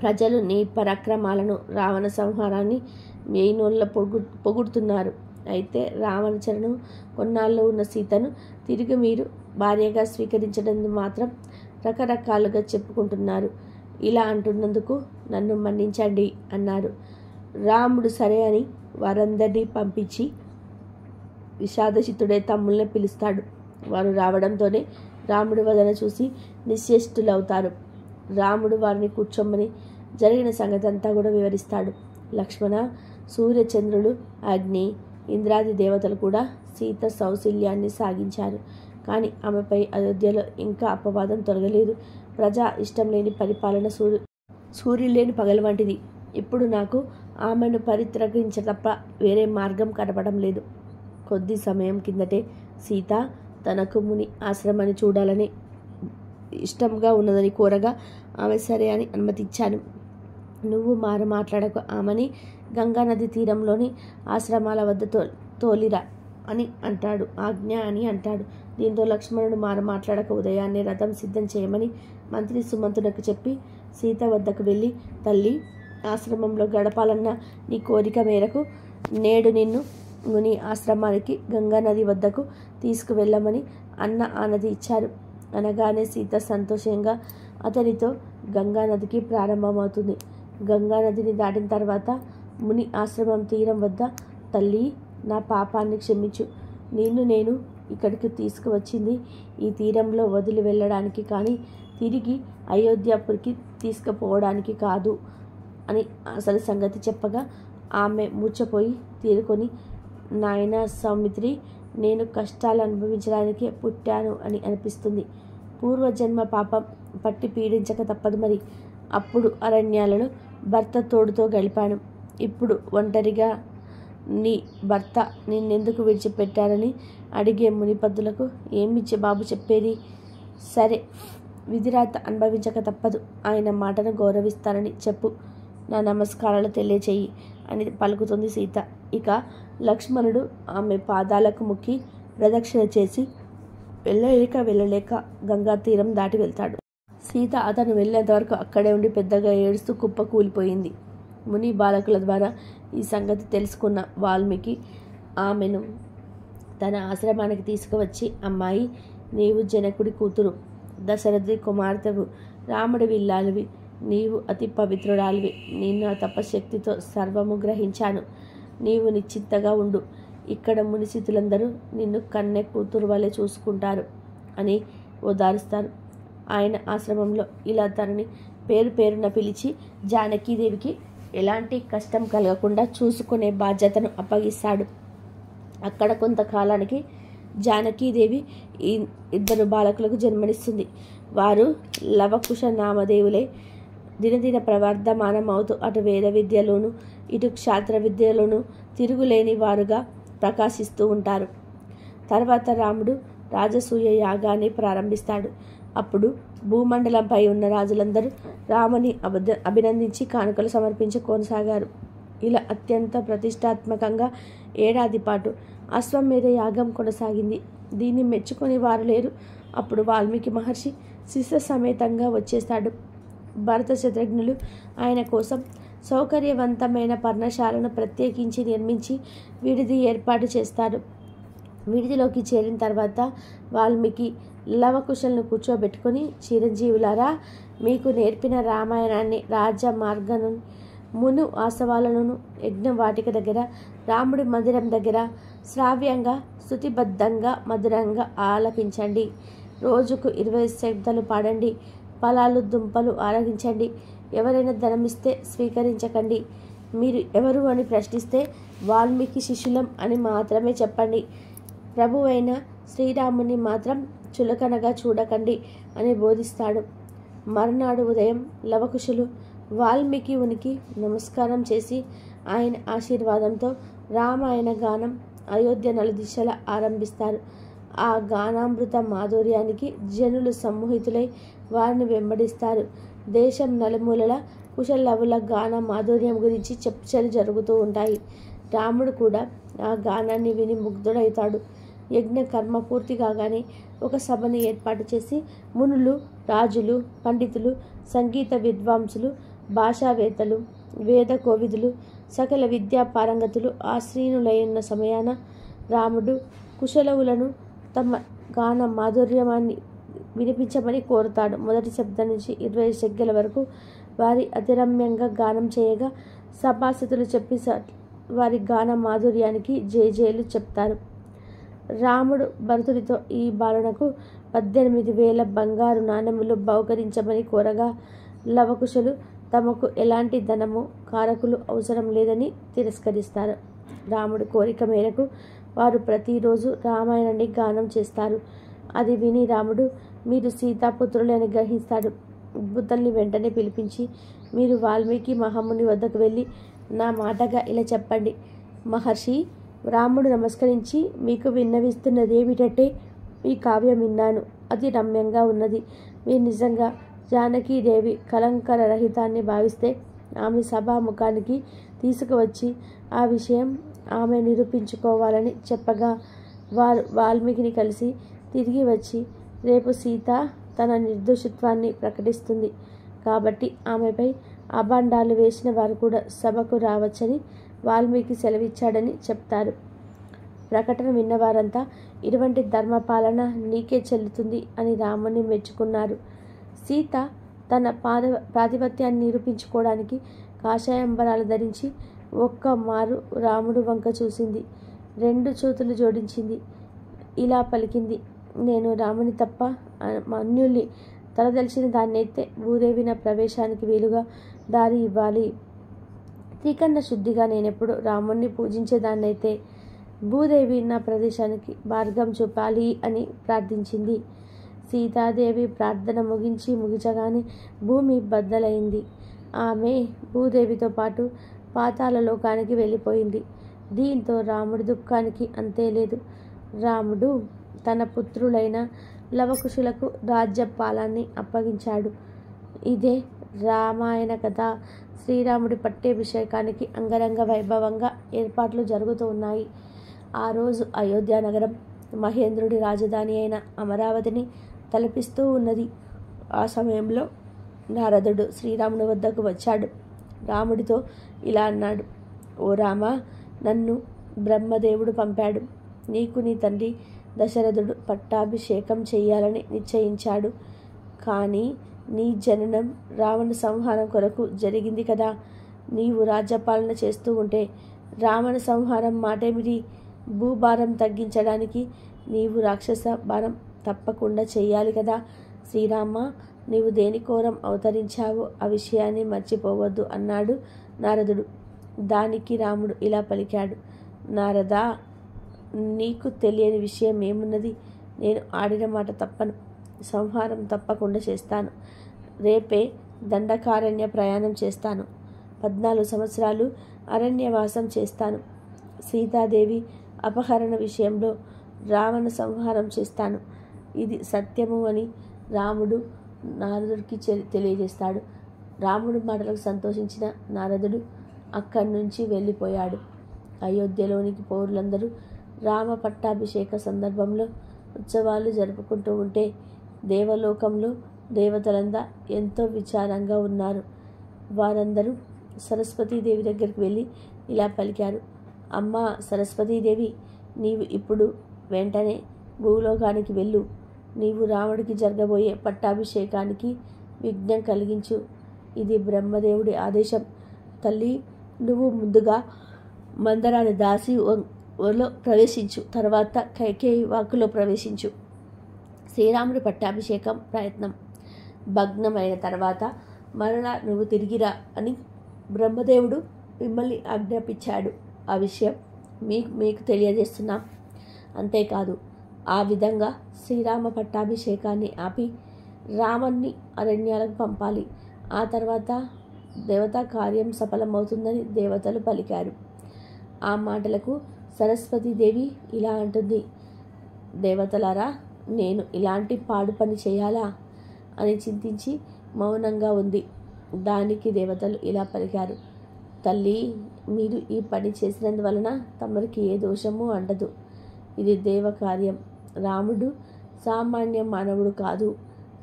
A: ప్రజలు నీ పరాక్రమాలను, రావణ సంహారాన్ని మేనోళ్ళ పొగుడుతున్నారు. అయితే రావణచరణం కొన్నాళ్ళు ఉన్న సీతను తిరిగి మీరు భార్యగా స్వీకరించడం మాత్రం రకరకాలుగా చెప్పుకుంటున్నారు. ఇలా అంటున్నందుకు నన్ను మన్నించండి అన్నారు. రాముడు సరే అని వారందరినీ పంపించి విషాదచిత్తుడే తమ్ముళ్ళని పిలుస్తాడు. వారు రావడంతోనే రాముడి వదన చూసి నిశ్చేష్టులవుతారు. రాముడు వారిని కూర్చోమని జరిగిన సంగతి అంతా కూడా వివరిస్తాడు. లక్ష్మణ, సూర్యచంద్రుడు, అగ్ని, ఇంద్రాది దేవతలు కూడా సీత సౌశల్యాన్ని సాగించారు. కానీ ఆమెపై అయోధ్యలో ఇంకా అపవాదం తొలగలేదు. ప్రజా ఇష్టం లేని పరిపాలన సూర్యుడు లేని పగల వంటిది. ఇప్పుడు నాకు ఆమెను పరిత్రగించ తప్ప వేరే మార్గం కనపడం లేదు. కొద్ది సమయం కిందటే సీత తనకు ముని ఆశ్రమాన్ని చూడాలని ఇష్టంగా ఉన్నదని కోరగా ఆమె సరే అని అనుమతించాను. నువ్వు మాట్లాడకు, ఆమెని గంగానది తీరంలోని ఆశ్రమాల వద్ద తోలిరా అని అంటాడు. ఆజ్ఞ అని అంటాడు. దీంతో లక్ష్మణుడు మాట్లాడక ఉదయాన్నే రథం సిద్ధం చేయమని మంత్రి సుమంతునకు చెప్పి సీత వద్దకు వెళ్ళి, తల్లి, ఆశ్రమంలో గడపాలన్న నీ కోరిక మేరకు నేడు నిన్ను ముని ఆశ్రమానికి గంగానది వద్దకు తీసుకువెళ్ళమని అన్న ఆనది ఇచ్చారు. అనగానే సీత సంతోషంగా అతనితో గంగానదికి ప్రారంభమవుతుంది. గంగానదిని దాటిన తర్వాత ముని ఆశ్రమం తీరం వద్ద, తల్లి, నా పాపాన్ని క్షమించు, నేను ఇక్కడికి తీసుకువచ్చింది ఈ తీరంలో వదిలి వెళ్ళడానికి కానీ తిరిగి అయోధ్యపురికి తీసుకుపోవడానికి కాదు అని అసలు సంగతి చెప్పగా ఆమె మూర్ఛపోయి తీరుకొని, నాయన సౌమిత్రి, నేను కష్టాలు అనుభవించడానికే పుట్టాను అని అనిపిస్తుంది. పూర్వజన్మ పాపం పట్టి పీడించక తప్పదు మరి. అప్పుడు అరణ్యాలలో భర్త తోడుతో గడిపాను. ఇప్పుడు ఒంటరిగా నీ భర్త నిన్నెందుకు విడిచిపెట్టారని అడిగే మునిపద్దులకు ఏమి బాబు చెప్పేది? సరే, విధిరాత అనుభవించక తప్పదు. ఆయన మాటను గౌరవిస్తానని చెప్పు. నా నమస్కారాలు తెలియచేయి అని పలుకుతుంది సీత. ఇక లక్ష్మణుడు ఆమె పాదాలకు మొక్కి ప్రదక్షిణ చేసి వెళ్ళలేక గంగా తీరం దాటి వెళ్తాడు. సీత అతను వెళ్ళేంత వరకు అక్కడే ఉండి పెద్దగా ఏడుస్తూ కుప్ప కూలిపోయింది. ముని బాలకుల ద్వారా ఈ సంగతి తెలుసుకున్న వాల్మీకి ఆమెను తన ఆశ్రమానికి తీసుకువచ్చి, అమ్మాయి, నీవు జనకుడి కూతురు, దశరథుడి కుమార్తెవు, రాముడి విల్లాలివి, నీవు అతి పవిత్రురాలివి. నిన్ను తపశక్తితో సర్వము గ్రహించాను. నీవు నిశ్చింతగా ఉండు. ఇక్కడ మునిసితులందరూ నిన్ను కన్నె కూతురు వలె చూసుకుంటారు అని ఓదారుస్తారు. ఆయన ఆశ్రమంలో ఇలా తనని పేరున పిలిచి జానకీదేవికి ఎలాంటి కష్టం కలగకుండా చూసుకునే బాధ్యతను అప్పగిస్తాడు. అక్కడ కొంతకాలానికి జానకీదేవి ఈ ఇద్దరు బాలకులకు జన్మనిస్తుంది. వారు లవకుశ నామదేవులే. దినదిన ప్రవర్ధమానం అవుతూ అటు వేద విద్యలోను ఇటు క్షాత్ర విద్యలోను తిరుగులేని వారుగా ప్రకాశిస్తూ ఉంటారు. తర్వాత రాముడు రాజసూయ యాగాన్ని ప్రారంభిస్తాడు. అప్పుడు భూమండలంపై ఉన్న రాజులందరూ రాముని అభినందించి కానుకలు సమర్పించి కొనసాగారు. ఇలా అత్యంత ప్రతిష్టాత్మకంగా ఏడాది పాటు అశ్వమేధ యాగం కొనసాగింది. దీన్ని మెచ్చుకొని వారు లేరు. అప్పుడు వాల్మీకి మహర్షి శిష్య సమేతంగా వచ్చేస్తాడు. భరత శత్రుఘ్నులు ఆయన కోసం సౌకర్యవంతమైన పర్ణశాలను ప్రత్యేకించి నిర్మించి విడిది ఏర్పాటు చేస్తారు. విడిదిలోకి చేరిన తర్వాత వాల్మీకి లవకుశలను కూర్చోబెట్టుకొని, చిరంజీవులారా, మీకు నేర్పిన రామాయణాన్ని రాజ్య మార్గను మును ఆసవాలను యజ్ఞవాటిక దగ్గర రాముడి మందిరం దగ్గర శ్రావ్యంగా స్తుతిబద్ధంగా మధురంగా ఆలపించండి. రోజుకు 20 శబ్దాలు పాడండి. ఫలాలు దుంపలు ఆరగించండి. ఎవరైనా ధనమిస్తే స్వీకరించకండి. మీరు ఎవరు అని ప్రశ్నిస్తే వాల్మీకి శిష్యులం అని మాత్రమే చెప్పండి. ప్రభువైన శ్రీరాముని మాత్రం చులకనగా చూడకండి అని బోధిస్తాడు. మర్నాడు ఉదయం లవకుశులు వాల్మీకి ఉనికి నమస్కారం చేసి ఆయన ఆశీర్వాదంతో రామాయణ గానం అయోధ్య నలుదిశలా ఆరంభిస్తారు. ఆ గానామృత మాధుర్యానికి జనులు సమ్మోహితులై వారిని వెంబడిస్తారు. దేశం నలుమూలల కుశలవుల గాన మాధుర్యం గురించి చర్చలు జరుగుతూ ఉంటాయి. రాముడు కూడా ఆ గానాన్ని విని ముగ్ధుడవుతాడు. యజ్ఞ కర్మ పూర్తి కాగానే ఒక సభను ఏర్పాటు చేసి మునులు, రాజులు, పండితులు, సంగీత విద్వాంసులు, భాషావేత్తలు, వేద కోవిదులు, సకల విద్యా పారంగతులు ఆశ్రీనులైన సమయాన రాముడు కుశలవులను తమ గాన మాధుర్యమాన్ని వినిపించమని కోరుతాడు. మొదటి శబ్దం నుంచి 20 శగ్గల వరకు వారి అతిరమ్యంగా గానం చేయగా సభాసతులు చెప్పి వారి గాన మాధుర్యానికి జేజేలు చెప్తారు. రాముడు భరతుడితో ఈ బాలునకు 18,000 బంగారు నాణెములు బహుకరించమని కోరగా లవకుశులు తమకు ఎలాంటి ధనము కారకులు అవసరం లేదని తిరస్కరిస్తారు. రాముడి కోరిక మేరకు వారు ప్రతిరోజు రామాయణాన్ని గానం చేస్తారు. అది విని రాముడు మీరు సీతాపుత్రులని గ్రహిస్తాడు. ఉద్భుతల్ని వెంటనే పిలిపించి మీరు వాల్మీకి మహాముని వద్దకు వెళ్ళి నా మాటగా ఇలా చెప్పండి. మహర్షి, రాముడు నమస్కరించి మీకు విన్నవిస్తున్నది ఏమిటంటే, ఈ కావ్యం విన్నాను, అతి రమ్యంగా ఉన్నది. మీరు నిజంగా జానకీదేవి కలంకర రహితాన్ని భావిస్తే ఆమె సభాముఖానికి తీసుకువచ్చి ఆ విషయం ఆమె నిరూపించుకోవాలని చెప్పగా వారు వాల్మీకిని కలిసి తిరిగి వచ్చి రేపు సీత తన నిర్దోషిత్వాన్ని ప్రకటిస్తుంది కాబట్టి ఆమెపై అభాండాలు వేసిన వారు కూడా సభకు రావచ్చని వాల్మీకి సెలవిచ్చాడని చెప్తారు. ప్రకటన విన్నవారంతా ఇటువంటి ధర్మపాలన నీకే చెల్లుతుంది అని రాముని మెచ్చుకున్నారు. సీత తన ప్రాతిపత్యాన్ని నిరూపించుకోవడానికి కాషాయంబరాలు ధరించి ఒక్క మారు రాముడు వంక చూసింది. 2 చేతులు జోడించింది. ఇలా పలికింది, నేను రాముని తప్ప అన్యుల్ని తలదలిచిన దాన్నైతే భూదేవి నా ప్రవేశానికి వీలుగా దారి ఇవ్వాలి. త్రికరణ శుద్ధిగా నేనెప్పుడు రాముణ్ణి పూజించేదాన్నైతే భూదేవి నా ప్రదేశానికి మార్గం చూపాలి అని ప్రార్థించింది. సీతాదేవి ప్రార్థన ముగించగానే భూమి బద్దలైంది. ఆమె భూదేవితో పాటు పాతాళ లోకానికి వెళ్ళిపోయింది. దీంతో రాముడి దుఃఖానికి అంతే లేదు. రాముడు తన పుత్రులైన లవకుశులకు రాజ్యపాలాన్ని అప్పగించాడు. ఇదే రామాయణ కథ. శ్రీరాముడి పట్టాభిషేకానికి అంగరంగ వైభవంగా ఏర్పాట్లు జరుగుతూ ఉన్నాయి. ఆ రోజు అయోధ్య నగరం మహేంద్రుడి రాజధాని అయిన అమరావతిని తలపిస్తూ ఉన్నది. ఆ సమయంలో నారదుడు శ్రీరాముని వద్దకు వచ్చాడు. రాముడితో ఇలా అన్నాడు, ఓ రామ, నన్ను బ్రహ్మదేవుడు పంపాడు. నీకు నీ తండ్రి దశరథుడు పట్టాభిషేకం చెయ్యాలని నిశ్చయించాడు. కానీ నీ జననం రావణ సంహారం కొరకు జరిగింది కదా. నీవు రాజ్యపాలన చేస్తూ ఉంటే రావణ సంహారం మాటేమిటి? భూభారం తగ్గించడానికి నీవు రాక్షస భారం తప్పకుండా చెయ్యాలి కదా. శ్రీరామ, నీవు దేనికోరం అవతరించావో ఆ విషయాన్ని మర్చిపోవద్దు అన్నాడు నారదుడు. దానికి రాముడు ఇలా పలికాడు, నారదా, నీకు తెలియని విషయం ఏమున్నది? నేను ఆడిన మాట తప్పను. సంహారం తప్పకుండా చేస్తాను. రేపే దండకారణ్య ప్రయాణం చేస్తాను. 14 సంవత్సరాలు అరణ్యవాసం చేస్తాను. సీతాదేవి అపహరణ విషయంలో రావణ సంహారం చేస్తాను, ఇది సత్యము అని రాముడు నారదుడికి తెలియజేస్తాడు. రాముడి మాటలకు సంతోషించిన నారదుడు అక్కడి నుంచి వెళ్ళిపోయాడు. అయోధ్యలోనికి పౌరులందరూ రామ పట్టాభిషేక సందర్భంలో ఉత్సవాలు జరుపుకుంటూ ఉంటే దేవలోకంలో దేవతలంతా ఎంతో విచారంగా ఉన్నారు. వారందరూ సరస్వతీదేవి దగ్గరికి వెళ్ళి ఇలా పలికారు: అమ్మా సరస్వతీదేవి, నీవు ఇప్పుడు వెంటనే భూలోకానికి వెళ్ళు. నీవు రాముడికి జరగబోయే పట్టాభిషేకానికి విఘ్నం కలిగించు. ఇది బ్రహ్మదేవుడి ఆదేశం. తల్లి, నువ్వు ముందుగా మందరాని దాసి లో ప్రవేశించు, తర్వాత కైకేయి వాక్కులో ప్రవేశించు. శ్రీరాముడి పట్టాభిషేకం ప్రయత్నం భగ్నమైన తర్వాత మరలా నువ్వు తిరిగిరా అని బ్రహ్మదేవుడు మిమ్మల్ని ఆజ్ఞాపించాడు. ఆ విషయం మీకు తెలియజేస్తున్నాం. అంతేకాదు, ఆ విధంగా శ్రీరామ పట్టాభిషేకాన్ని ఆపి రాముణ్ణి అరణ్యాలకు పంపాలి. ఆ తర్వాత దేవతా కార్యం సఫలమవుతుందని దేవతలు పలికారు. ఆ మాటలకు సరస్వతీదేవి ఇలా అంటుంది: దేవతలారా, నేను ఇలాంటి పాడు పని చేయాలా అని చింతించి మౌనంగా ఉంది. దానికి దేవతలు ఇలా పలికారు: తల్లి, మీరు ఈ పని చేసినందువలన తమరికి ఏ దోషము అంటదు. ఇది దేవకార్యం. రాముడు సామాన్య మానవుడు కాదు.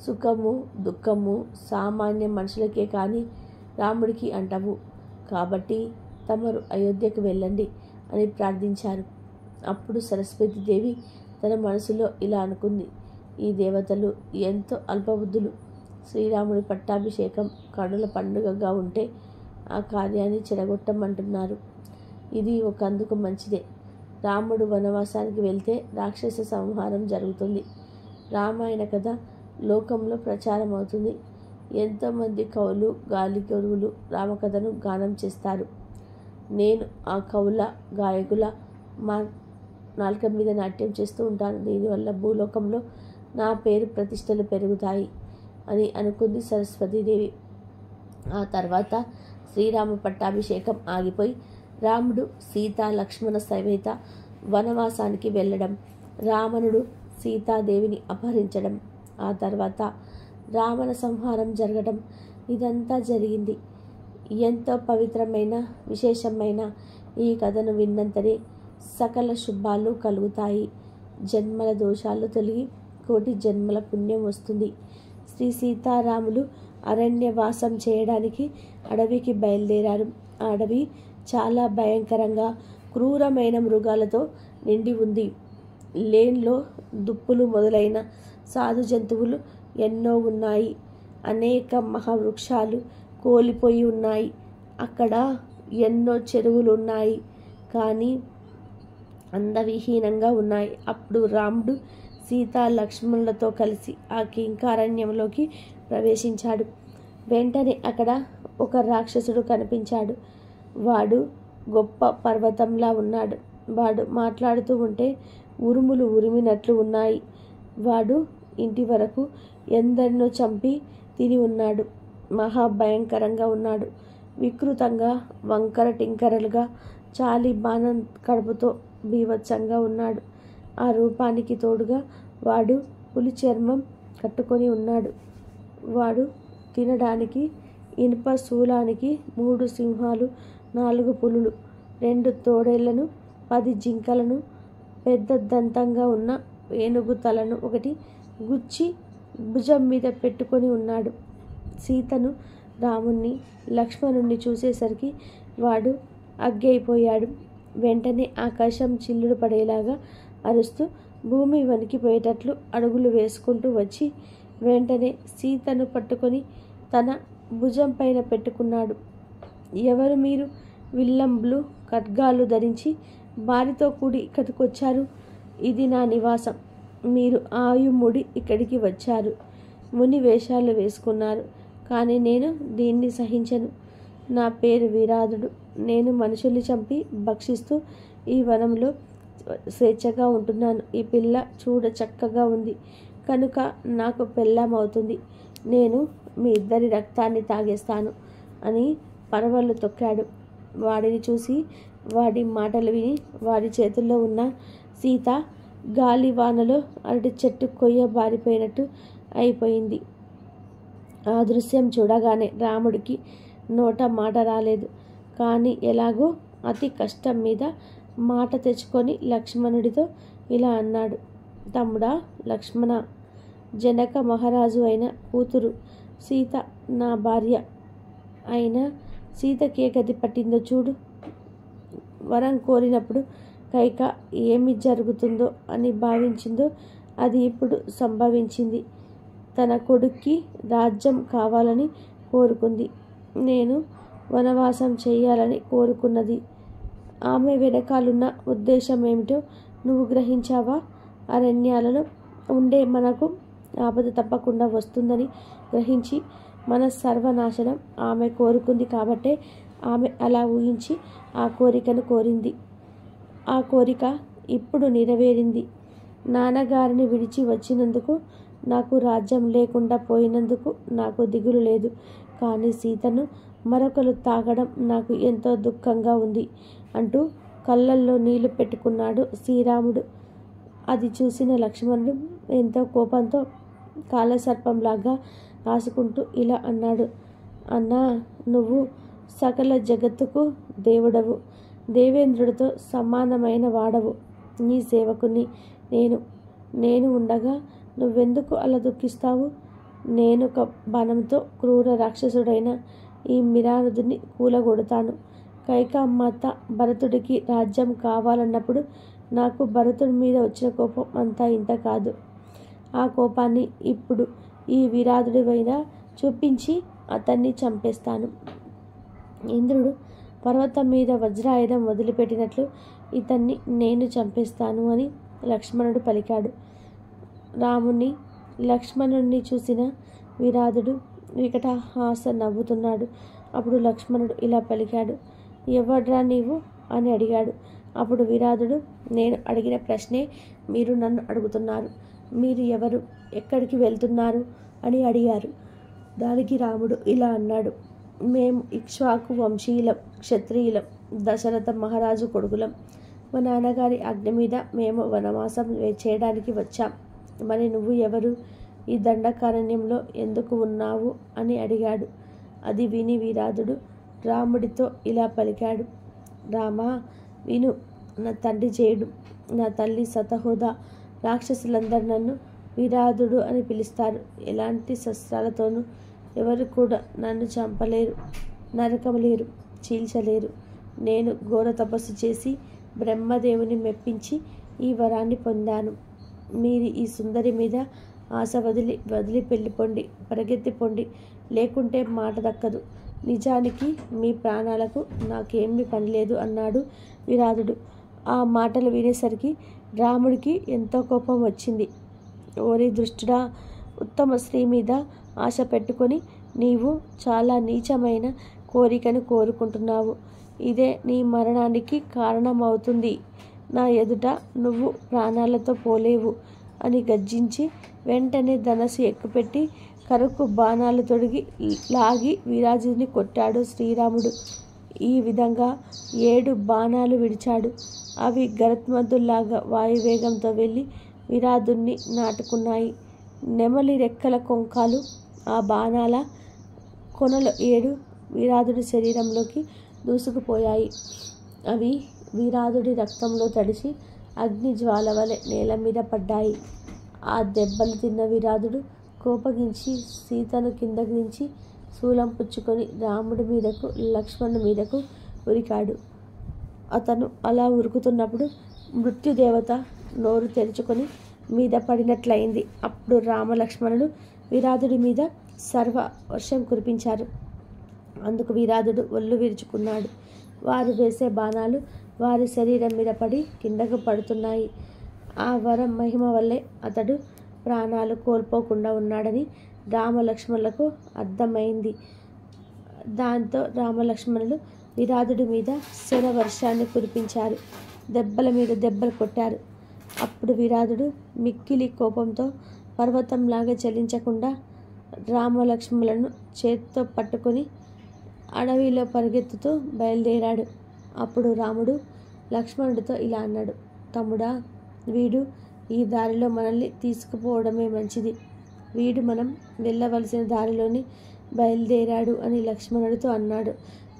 A: సుఖము దుఃఖము సామాన్య మనుషులకే కానీ రాముడికి అంటవు. కాబట్టి తమరు అయోధ్యకు వెళ్ళండి అని ప్రార్థించారు. అప్పుడు సరస్వతీదేవి తన మనసులో ఇలా అనుకుంది: ఈ దేవతలు ఎంతో అల్పబుద్ధులు. శ్రీరాముడి పట్టాభిషేకం కనుల పండుగగా ఉంటే ఆ కార్యాన్ని చెడగొట్టమంటున్నారు. ఇది ఒకందుకు మంచిదే. రాముడు వనవాసానికి వెళ్తే రాక్షస సంహారం జరుగుతుంది. రామాయణ కథ లోకంలో ప్రచారం అవుతుంది. ఎంతోమంది కవులు గాలి కవులు రామకథను గానం చేస్తారు. నేను ఆ కవుల గాయకుల మా నాలుక మీద నాట్యం చేస్తూ ఉంటాను. దీనివల్ల భూలోకంలో నా పేరు ప్రతిష్టలు పెరుగుతాయి అని అనుకుంది సరస్వతీదేవి. ఆ తర్వాత శ్రీరామ పట్టాభిషేకం ఆగిపోయి రాముడు సీత లక్ష్మణ సమేత వనవాసానికి వెళ్ళడం, రావణుడు సీతాదేవిని అపహరించడం, ఆ తర్వాత రావణ సంహారం జరగడం, ఇదంతా జరిగింది. ఎంతో పవిత్రమైన విశేషమైన ఈ కథను విన్నంతనే సకల శుభాలు కలుగుతాయి. జన్మల దోషాలు తొలగి కోటి జన్మల పుణ్యం వస్తుంది. శ్రీ సీతారాములు అరణ్యవాసం చేయడానికి అడవికి బయలుదేరారు. ఆ అడవి చాలా భయంకరంగా క్రూరమైన మృగాలతో నిండి ఉంది. లేన్లో దుప్పులు మొదలైన సాధు జంతువులు ఎన్నో ఉన్నాయి. అనేక మహావృక్షాలు కోల్పోయి ఉన్నాయి. అక్కడ ఎన్నో చెరువులు ఉన్నాయి, కానీ అందవిహీనంగా ఉన్నాయి. అప్పుడు రాముడు సీతా లక్ష్మణులతో కలిసి ఆ కింకారణ్యంలోకి ప్రవేశించాడు. వెంటనే అక్కడ ఒక రాక్షసుడు కనిపించాడు. వాడు గొప్ప పర్వతంలా ఉన్నాడు. వాడు మాట్లాడుతూ ఉంటే ఉరుములు ఉరిమినట్లు ఉన్నాయి. వాడు ఇంటి వరకు ఎందరినో చంపి తిని ఉన్నాడు. మహాభయంకరంగా ఉన్నాడు. వికృతంగా వంకర టింకరలుగా చాలి బాణం కడుపుతో బీభత్సంగా ఉన్నాడు. ఆ రూపానికి తోడుగా వాడు పులి చర్మం కట్టుకొని ఉన్నాడు. వాడు తినడానికి ఇనుప శూలానికి 3 సింహాలు, 4 పులులు, 2 తోడేళ్లను, 10 జింకలను, పెద్ద దంతంగా ఉన్న ఏనుగు తలను ఒకటి గుచ్చి భుజం మీద పెట్టుకొని ఉన్నాడు. సీతను, రాముణ్ణి, లక్ష్మణుణ్ణి చూసేసరికి వాడు అగ్గైపోయాడు. వెంటనే ఆకాశం చిల్లులు పడేలాగా అరుస్తూ భూమి వణికిపోయేటట్లు అడుగులు వేసుకుంటూ వచ్చి వెంటనే సీతను పట్టుకొని తన భుజం పైన పెట్టుకున్నాడు. ఎవరు మీరు? విల్లంబులు ఖడ్గాలు ధరించి వారితో కూడి ఇక్కడికి వచ్చారు. ఇది నా నివాసం. మీరు ఆయుముడి ఇక్కడికి వచ్చారు. ముని వేషాలు వేసుకున్నారు. కానీ నేను దీన్ని సహించను. నా పేరు విరాధుడు. నేను మనుషుల్ని చంపి భక్షిస్తూ ఈ వనంలో స్వేచ్ఛగా ఉంటున్నాను. ఈ పిల్ల చూడ చక్కగా ఉంది కనుక నాకు పెళ్ళామవుతుంది. నేను మీ ఇద్దరి రక్తాన్ని తాగేస్తాను అని పరవళ్ళు తొక్కాడు. వాడిని చూసి వాడి మాటలు విని వాడి చేతుల్లో ఉన్న సీత గాలివానలో అరటి చెట్టు కొయ్య బారిపోయినట్టు అయిపోయింది. ఆ దృశ్యం చూడగానే రాముడికి నోట మాట రాలేదు. కానీ ఎలాగో అతి కష్టం మీద మాట తెచ్చుకొని లక్ష్మణుడితో ఇలా అన్నాడు. తమ్ముడా లక్ష్మణ, జనక మహారాజు అయిన కూతురు సీత నా భార్య. అయినా సీతకే గతి పట్టిందో చూడు. వరం కోరినప్పుడు కైక ఏమి జరుగుతుందో అని భావించిందో అది ఇప్పుడు సంభవించింది. తన కొడుక్కి రాజ్యం కావాలని కోరుకుంది. నేను వనవాసం చేయాలని కోరుకున్నది. ఆమె వెనకాలన్న ఉద్దేశం ఏమిటో నువ్వు గ్రహించావా? అరణ్యాలలో ఉండే మనకు ఆపద తప్పకుండా వస్తుందని గ్రహించి మన సర్వనాశనం ఆమె కోరుకుంది కాబట్టే ఆమె అలా ఊహించి ఆ కోరికను కోరింది. ఆ కోరిక ఇప్పుడు నెరవేరింది. నాన్నగారిని విడిచి వచ్చినందుకు, నాకు రాజ్యం లేకుండా పోయినందుకు నాకు దిగులు లేదు. కానీ సీతను మరొకరు తాగడం నాకు ఎంతో దుఃఖంగా ఉంది అంటూ కళ్ళల్లో నీళ్లు పెట్టుకున్నాడు శ్రీరాముడు. అది చూసిన లక్ష్మణుడు ఎంతో కోపంతో కాలసర్పంలాగా రాసుకుంటూ ఇలా అన్నాడు. అన్నా, నువ్వు సకల జగత్తుకు దేవుడవు, దేవేంద్రుడితో సమానమైన వాడవు. నీ సేవకుని నేను ఉండగా నువ్వెందుకు అలా దుఃఖిస్తావు? నేను ఒక బాణంతో క్రూర రాక్షసుడైన ఈ మిరానుడిని కూలగొడతాను. కైకమాత భరతుడికి రాజ్యం కావాలన్నప్పుడు నాకు భరతుడి మీద వచ్చిన కోపం అంతా ఇంత కాదు. ఆ కోపాన్ని ఇప్పుడు ఈ విరాధుడి పైన చూపించి అతన్ని చంపేస్తాను. ఇంద్రుడు పర్వతం మీద వజ్రాయుధం వదిలిపెట్టినట్లు ఇతన్ని నేను చంపేస్తాను అని లక్ష్మణుడు పలికాడు. రాముని లక్ష్మణుడిని చూసిన విరాధుడు వికటహాస నవ్వుతున్నాడు. అప్పుడు లక్ష్మణుడు ఇలా పలికాడు. ఎవడ్రా నీవు అని అడిగాడు. అప్పుడు విరాధుడు, నేను అడిగిన ప్రశ్నే మీరు నన్ను అడుగుతున్నారు. మీరు ఎవరు, ఎక్కడికి వెళ్తున్నారు అని అడిగారు. దానికి రాముడు ఇలా అన్నాడు. మేము ఇక్ష్వాకు వంశీయులం, క్షత్రియులం, దశరథ మహారాజు కొడుకులం. మా నాన్నగారి ఆజ్ఞ మీద మేము వనవాసం చేయడానికి వచ్చాం. మరి నువ్వు ఎవరు, ఈ దండకారణ్యంలో ఎందుకు ఉన్నావు అని అడిగాడు. అది విని విరాధుడు రాముడితో ఇలా పలికాడు. రామా, విను. నా తండ్రి జయుడు, నా తల్లి సతహోద రాక్షసులందరూ నన్ను విరాధుడు అని పిలుస్తారు. ఎలాంటి శస్త్రాలతోనూ ఎవరు కూడా నన్ను చంపలేరు, నరకలేరు, చీల్చలేరు. నేను ఘోర తపస్సు చేసి బ్రహ్మదేవుని మెప్పించి ఈ వరాన్ని పొందాను. మీరు ఈ సుందరి మీద ఆశ వదిలి వెళ్ళిపోండి, పరిగెత్తిపోండి, లేకుంటే మాట దక్కదు. నిజానికి మీ ప్రాణాలకు నాకేమీ పని లేదు అన్నాడు విరాధుడు. ఆ మాటలు వినేసరికి రాముడికి ఎంతో కోపం వచ్చింది. ఓరి దుష్టుడా, ఉత్తమ స్త్రీ మీద ఆశ పెట్టుకొని నీవు చాలా నీచమైన కోరికను కోరుకుంటున్నావు. ఇదే నీ మరణానికి కారణమవుతుంది. నా ఎదుట నువ్వు ప్రాణాలతో పోలేవు అని గర్జించి వెంటనే ధనస్సు ఎక్కుపెట్టి కరకు బాణాలు తొడిగి లాగి విరాజుని కొట్టాడు శ్రీరాముడు. ఈ విధంగా 7 బాణాలు విడిచాడు. అవి గరుత్మంతుల్లాగా వాయువేగంతో వెళ్ళి విరాధుణ్ణి నాటుకున్నాయి. నెమలి రెక్కల కొంకాలు ఆ బాణాల కొనలు 7 విరాధుడి శరీరంలోకి దూసుకుపోయాయి. అవి విరాధుడి రక్తంలో తడిసి అగ్నిజ్వాల వలె నేల మీద పడ్డాయి. ఆ దెబ్బలు తిన్న విరాధుడు కోపగించి సీతను కిందకి దించి శూలం పుచ్చుకొని రాముడి మీదకు, లక్ష్మణుడి మీదకు ఉరికాడు. అతను అలా ఉరుకుతున్నప్పుడు మృత్యుదేవత నోరు తెరుచుకొని మీద పడినట్లయింది. అప్పుడు రామలక్ష్మణుడు విరాధుడి మీద సర్వ వర్షం కురిపించారు. అందుకు విరాధుడు ఒళ్ళు విరుచుకున్నాడు. వారు వేసే బాణాలు వారి శరీరం మీద పడి కిందకు పడుతున్నాయి. ఆ వరం మహిమ వల్లే అతడు ప్రాణాలు కోల్పోకుండా ఉన్నాడని రామలక్ష్మణులకు అర్థమైంది. దాంతో రామలక్ష్మణులు విరాధుడి మీద శరవర్షాన్ని కురిపించారు. దెబ్బల మీద దెబ్బలు కొట్టారు. అప్పుడు విరాధుడు మిక్కిలి కోపంతో పర్వతంలాగా చలించకుండా రామలక్ష్మణులను చేత్తో పట్టుకొని అడవిలో పరిగెత్తుతూ బయలుదేరాడు. అప్పుడు రాముడు లక్ష్మణుడితో ఇలా అన్నాడు. తమ్ముడా, వీడు ఈ దారిలో మనల్ని తీసుకుపోవడమే మంచిది. వీడు మనం వెళ్ళవలసిన దారిలోని బయలుదేరాడు అని లక్ష్మణుడితో అన్నాడు.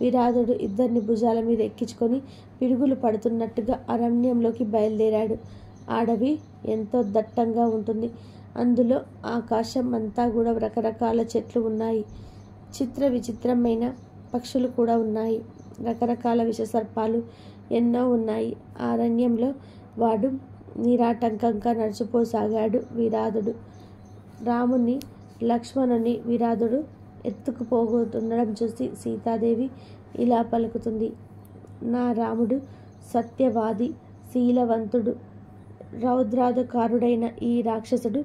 A: విరాధుడు ఇద్దరిని భుజాల మీద ఎక్కించుకొని పిడుగులు పడుతున్నట్టుగా అరణ్యంలోకి బయలుదేరాడు. అడవి ఎంతో దట్టంగా ఉంటుంది. అందులో ఆకాశం అంతా కూడా రకరకాల చెట్లు ఉన్నాయి. చిత్ర విచిత్రమైన పక్షులు కూడా ఉన్నాయి. రకరకాల విషసర్పాలు ఎన్నో ఉన్నాయి. ఆ అరణ్యంలో వాడు నిరాటంకంగా నడిచిపోసాగాడు విరాధుడు. రాముని లక్ష్మణుని విరాధుడు ఎత్తుకుపోతుండడం చూసి సీతాదేవి ఇలా పలుకుతుంది. నా రాముడు సత్యవాది, శీలవంతుడు, రౌద్రాధకారుడైన ఈ రాక్షసుడు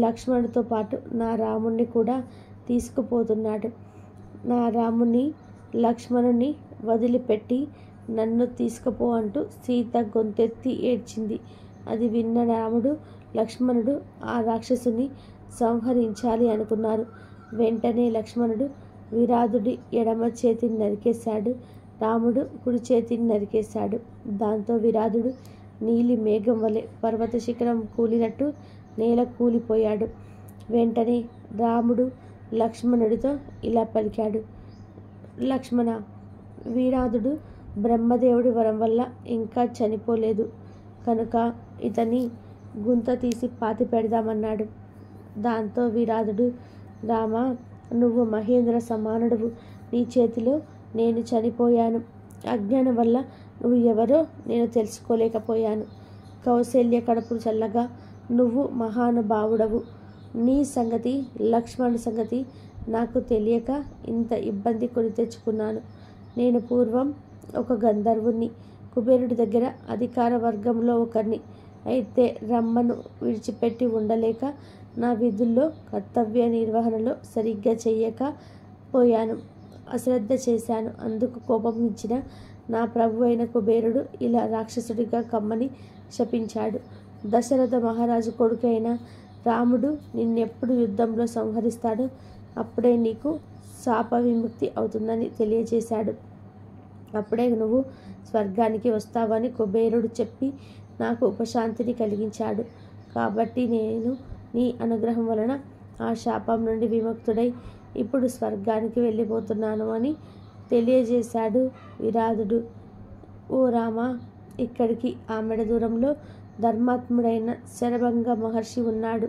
A: లక్ష్మణుడితో పాటు నా రాముణ్ణి కూడా తీసుకుపోతున్నాడు. నా రాముని లక్ష్మణుని వదిలిపెట్టి నన్ను తీసుకుపో అంటూ సీత గొంతెత్తి ఏడ్చింది. అది విన్న రాముడు లక్ష్మణుడు ఆ రాక్షసుని సంహరించాలి అనుకున్నారు. వెంటనే లక్ష్మణుడు విరాధుడి ఎడమ చేతిని నరికేశాడు. రాముడు కుడి చేతిని నరికేశాడు. దాంతో విరాధుడు నీలి మేఘం వలె పర్వత శిఖరం కూలినట్టు నేల కూలిపోయాడు. వెంటనే రాముడు లక్ష్మణుడితో ఇలా పలికాడు. లక్ష్మణ, విరాధుడు బ్రహ్మదేవుడి వరం వల్ల ఇంకా చనిపోలేదు కనుక ఇతని గుంత తీసి పాతి పెడదామన్నాడు. దాంతో విరాధుడు, రామ, నువ్వు మహేంద్ర సమానుడువు. నీ చేతిలో నేను చనిపోయాను. అజ్ఞానం వల్ల నువ్వు ఎవరో నేను తెలుసుకోలేకపోయాను. కౌశల్య కడుపు చల్లగా నువ్వు మహానుభావుడవు. నీ సంగతి, లక్ష్మణుడి సంగతి నాకు తెలియక ఇంత ఇబ్బంది కొని తెచ్చుకున్నాను. నేను పూర్వం ఒక గంధర్వుణ్ణి, కుబేరుడి దగ్గర అధికార వర్గంలో ఒకరిని. అయితే రమ్మను విడిచిపెట్టి ఉండలేక నా విధుల్లో కర్తవ్య నిర్వహణలో సరిగ్గా చెయ్యకపోయాను, అశ్రద్ధ చేశాను. అందుకు కోపం ఇచ్చిన నా ప్రభు అయిన కుబేరుడు ఇలా రాక్షసుడిగా కమ్మని శపించాడు. దశరథ మహారాజు కొడుకైన రాముడు నిన్నెప్పుడు యుద్ధంలో సంహరిస్తాడో అప్పుడే నీకు శాప విముక్తి అవుతుందని తెలియజేశాడు. అప్పుడే నువ్వు స్వర్గానికి వస్తావని కుబేరుడు చెప్పి నాకు ఉపశాంతిని కలిగించాడు. కాబట్టి నేను నీ అనుగ్రహం వలన ఆ శాపం నుండి విముక్తుడై ఇప్పుడు స్వర్గానికి వెళ్ళిపోతున్నాను అని తెలియజేశాడు విరాధుడు. ఓ రామ, ఇక్కడికి ఆమెడ దూరంలో ధర్మాత్ముడైన శరభంగ మహర్షి ఉన్నాడు.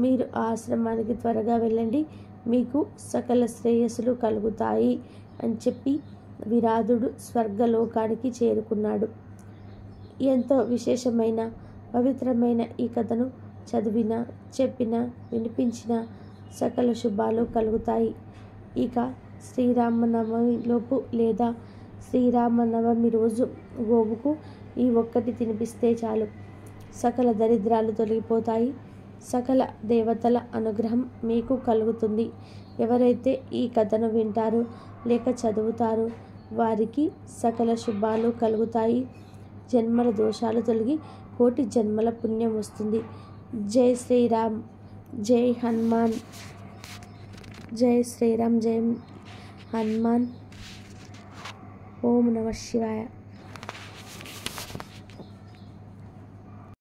A: మీరు ఆ ఆశ్రమానికి త్వరగా వెళ్ళండి, మీకు సకల శ్రేయస్సులు కలుగుతాయి అని చెప్పి విరాధుడు స్వర్గలోకానికి చేరుకున్నాడు. ఎంతో విశేషమైన పవిత్రమైన ఈ కథను చదివినా, చెప్పినా, వినిపించినా సకల శుభాలు కలుగుతాయి. ఇక శ్రీరామనవమి లోపు లేదా శ్రీరామనవమి రోజు గోవుకు ఈ ఒక్కటి తినిపిస్తే చాలు, సకల దరిద్రాలు తొలగిపోతాయి. సకల దేవతల అనుగ్రహం మీకు కలుగుతుంది. ఎవరైతే ఈ కథను వింటారో లేక చదువుతారో వారికి సకల శుభాలు కలుగుతాయి. జన్మల దోషాలు తొలగి కోటి జన్మల పుణ్యం వస్తుంది. జై శ్రీరామ్, జై హనుమాన్. జై శ్రీరామ్, జై హనుమాన్. ఓం నమః శివాయ.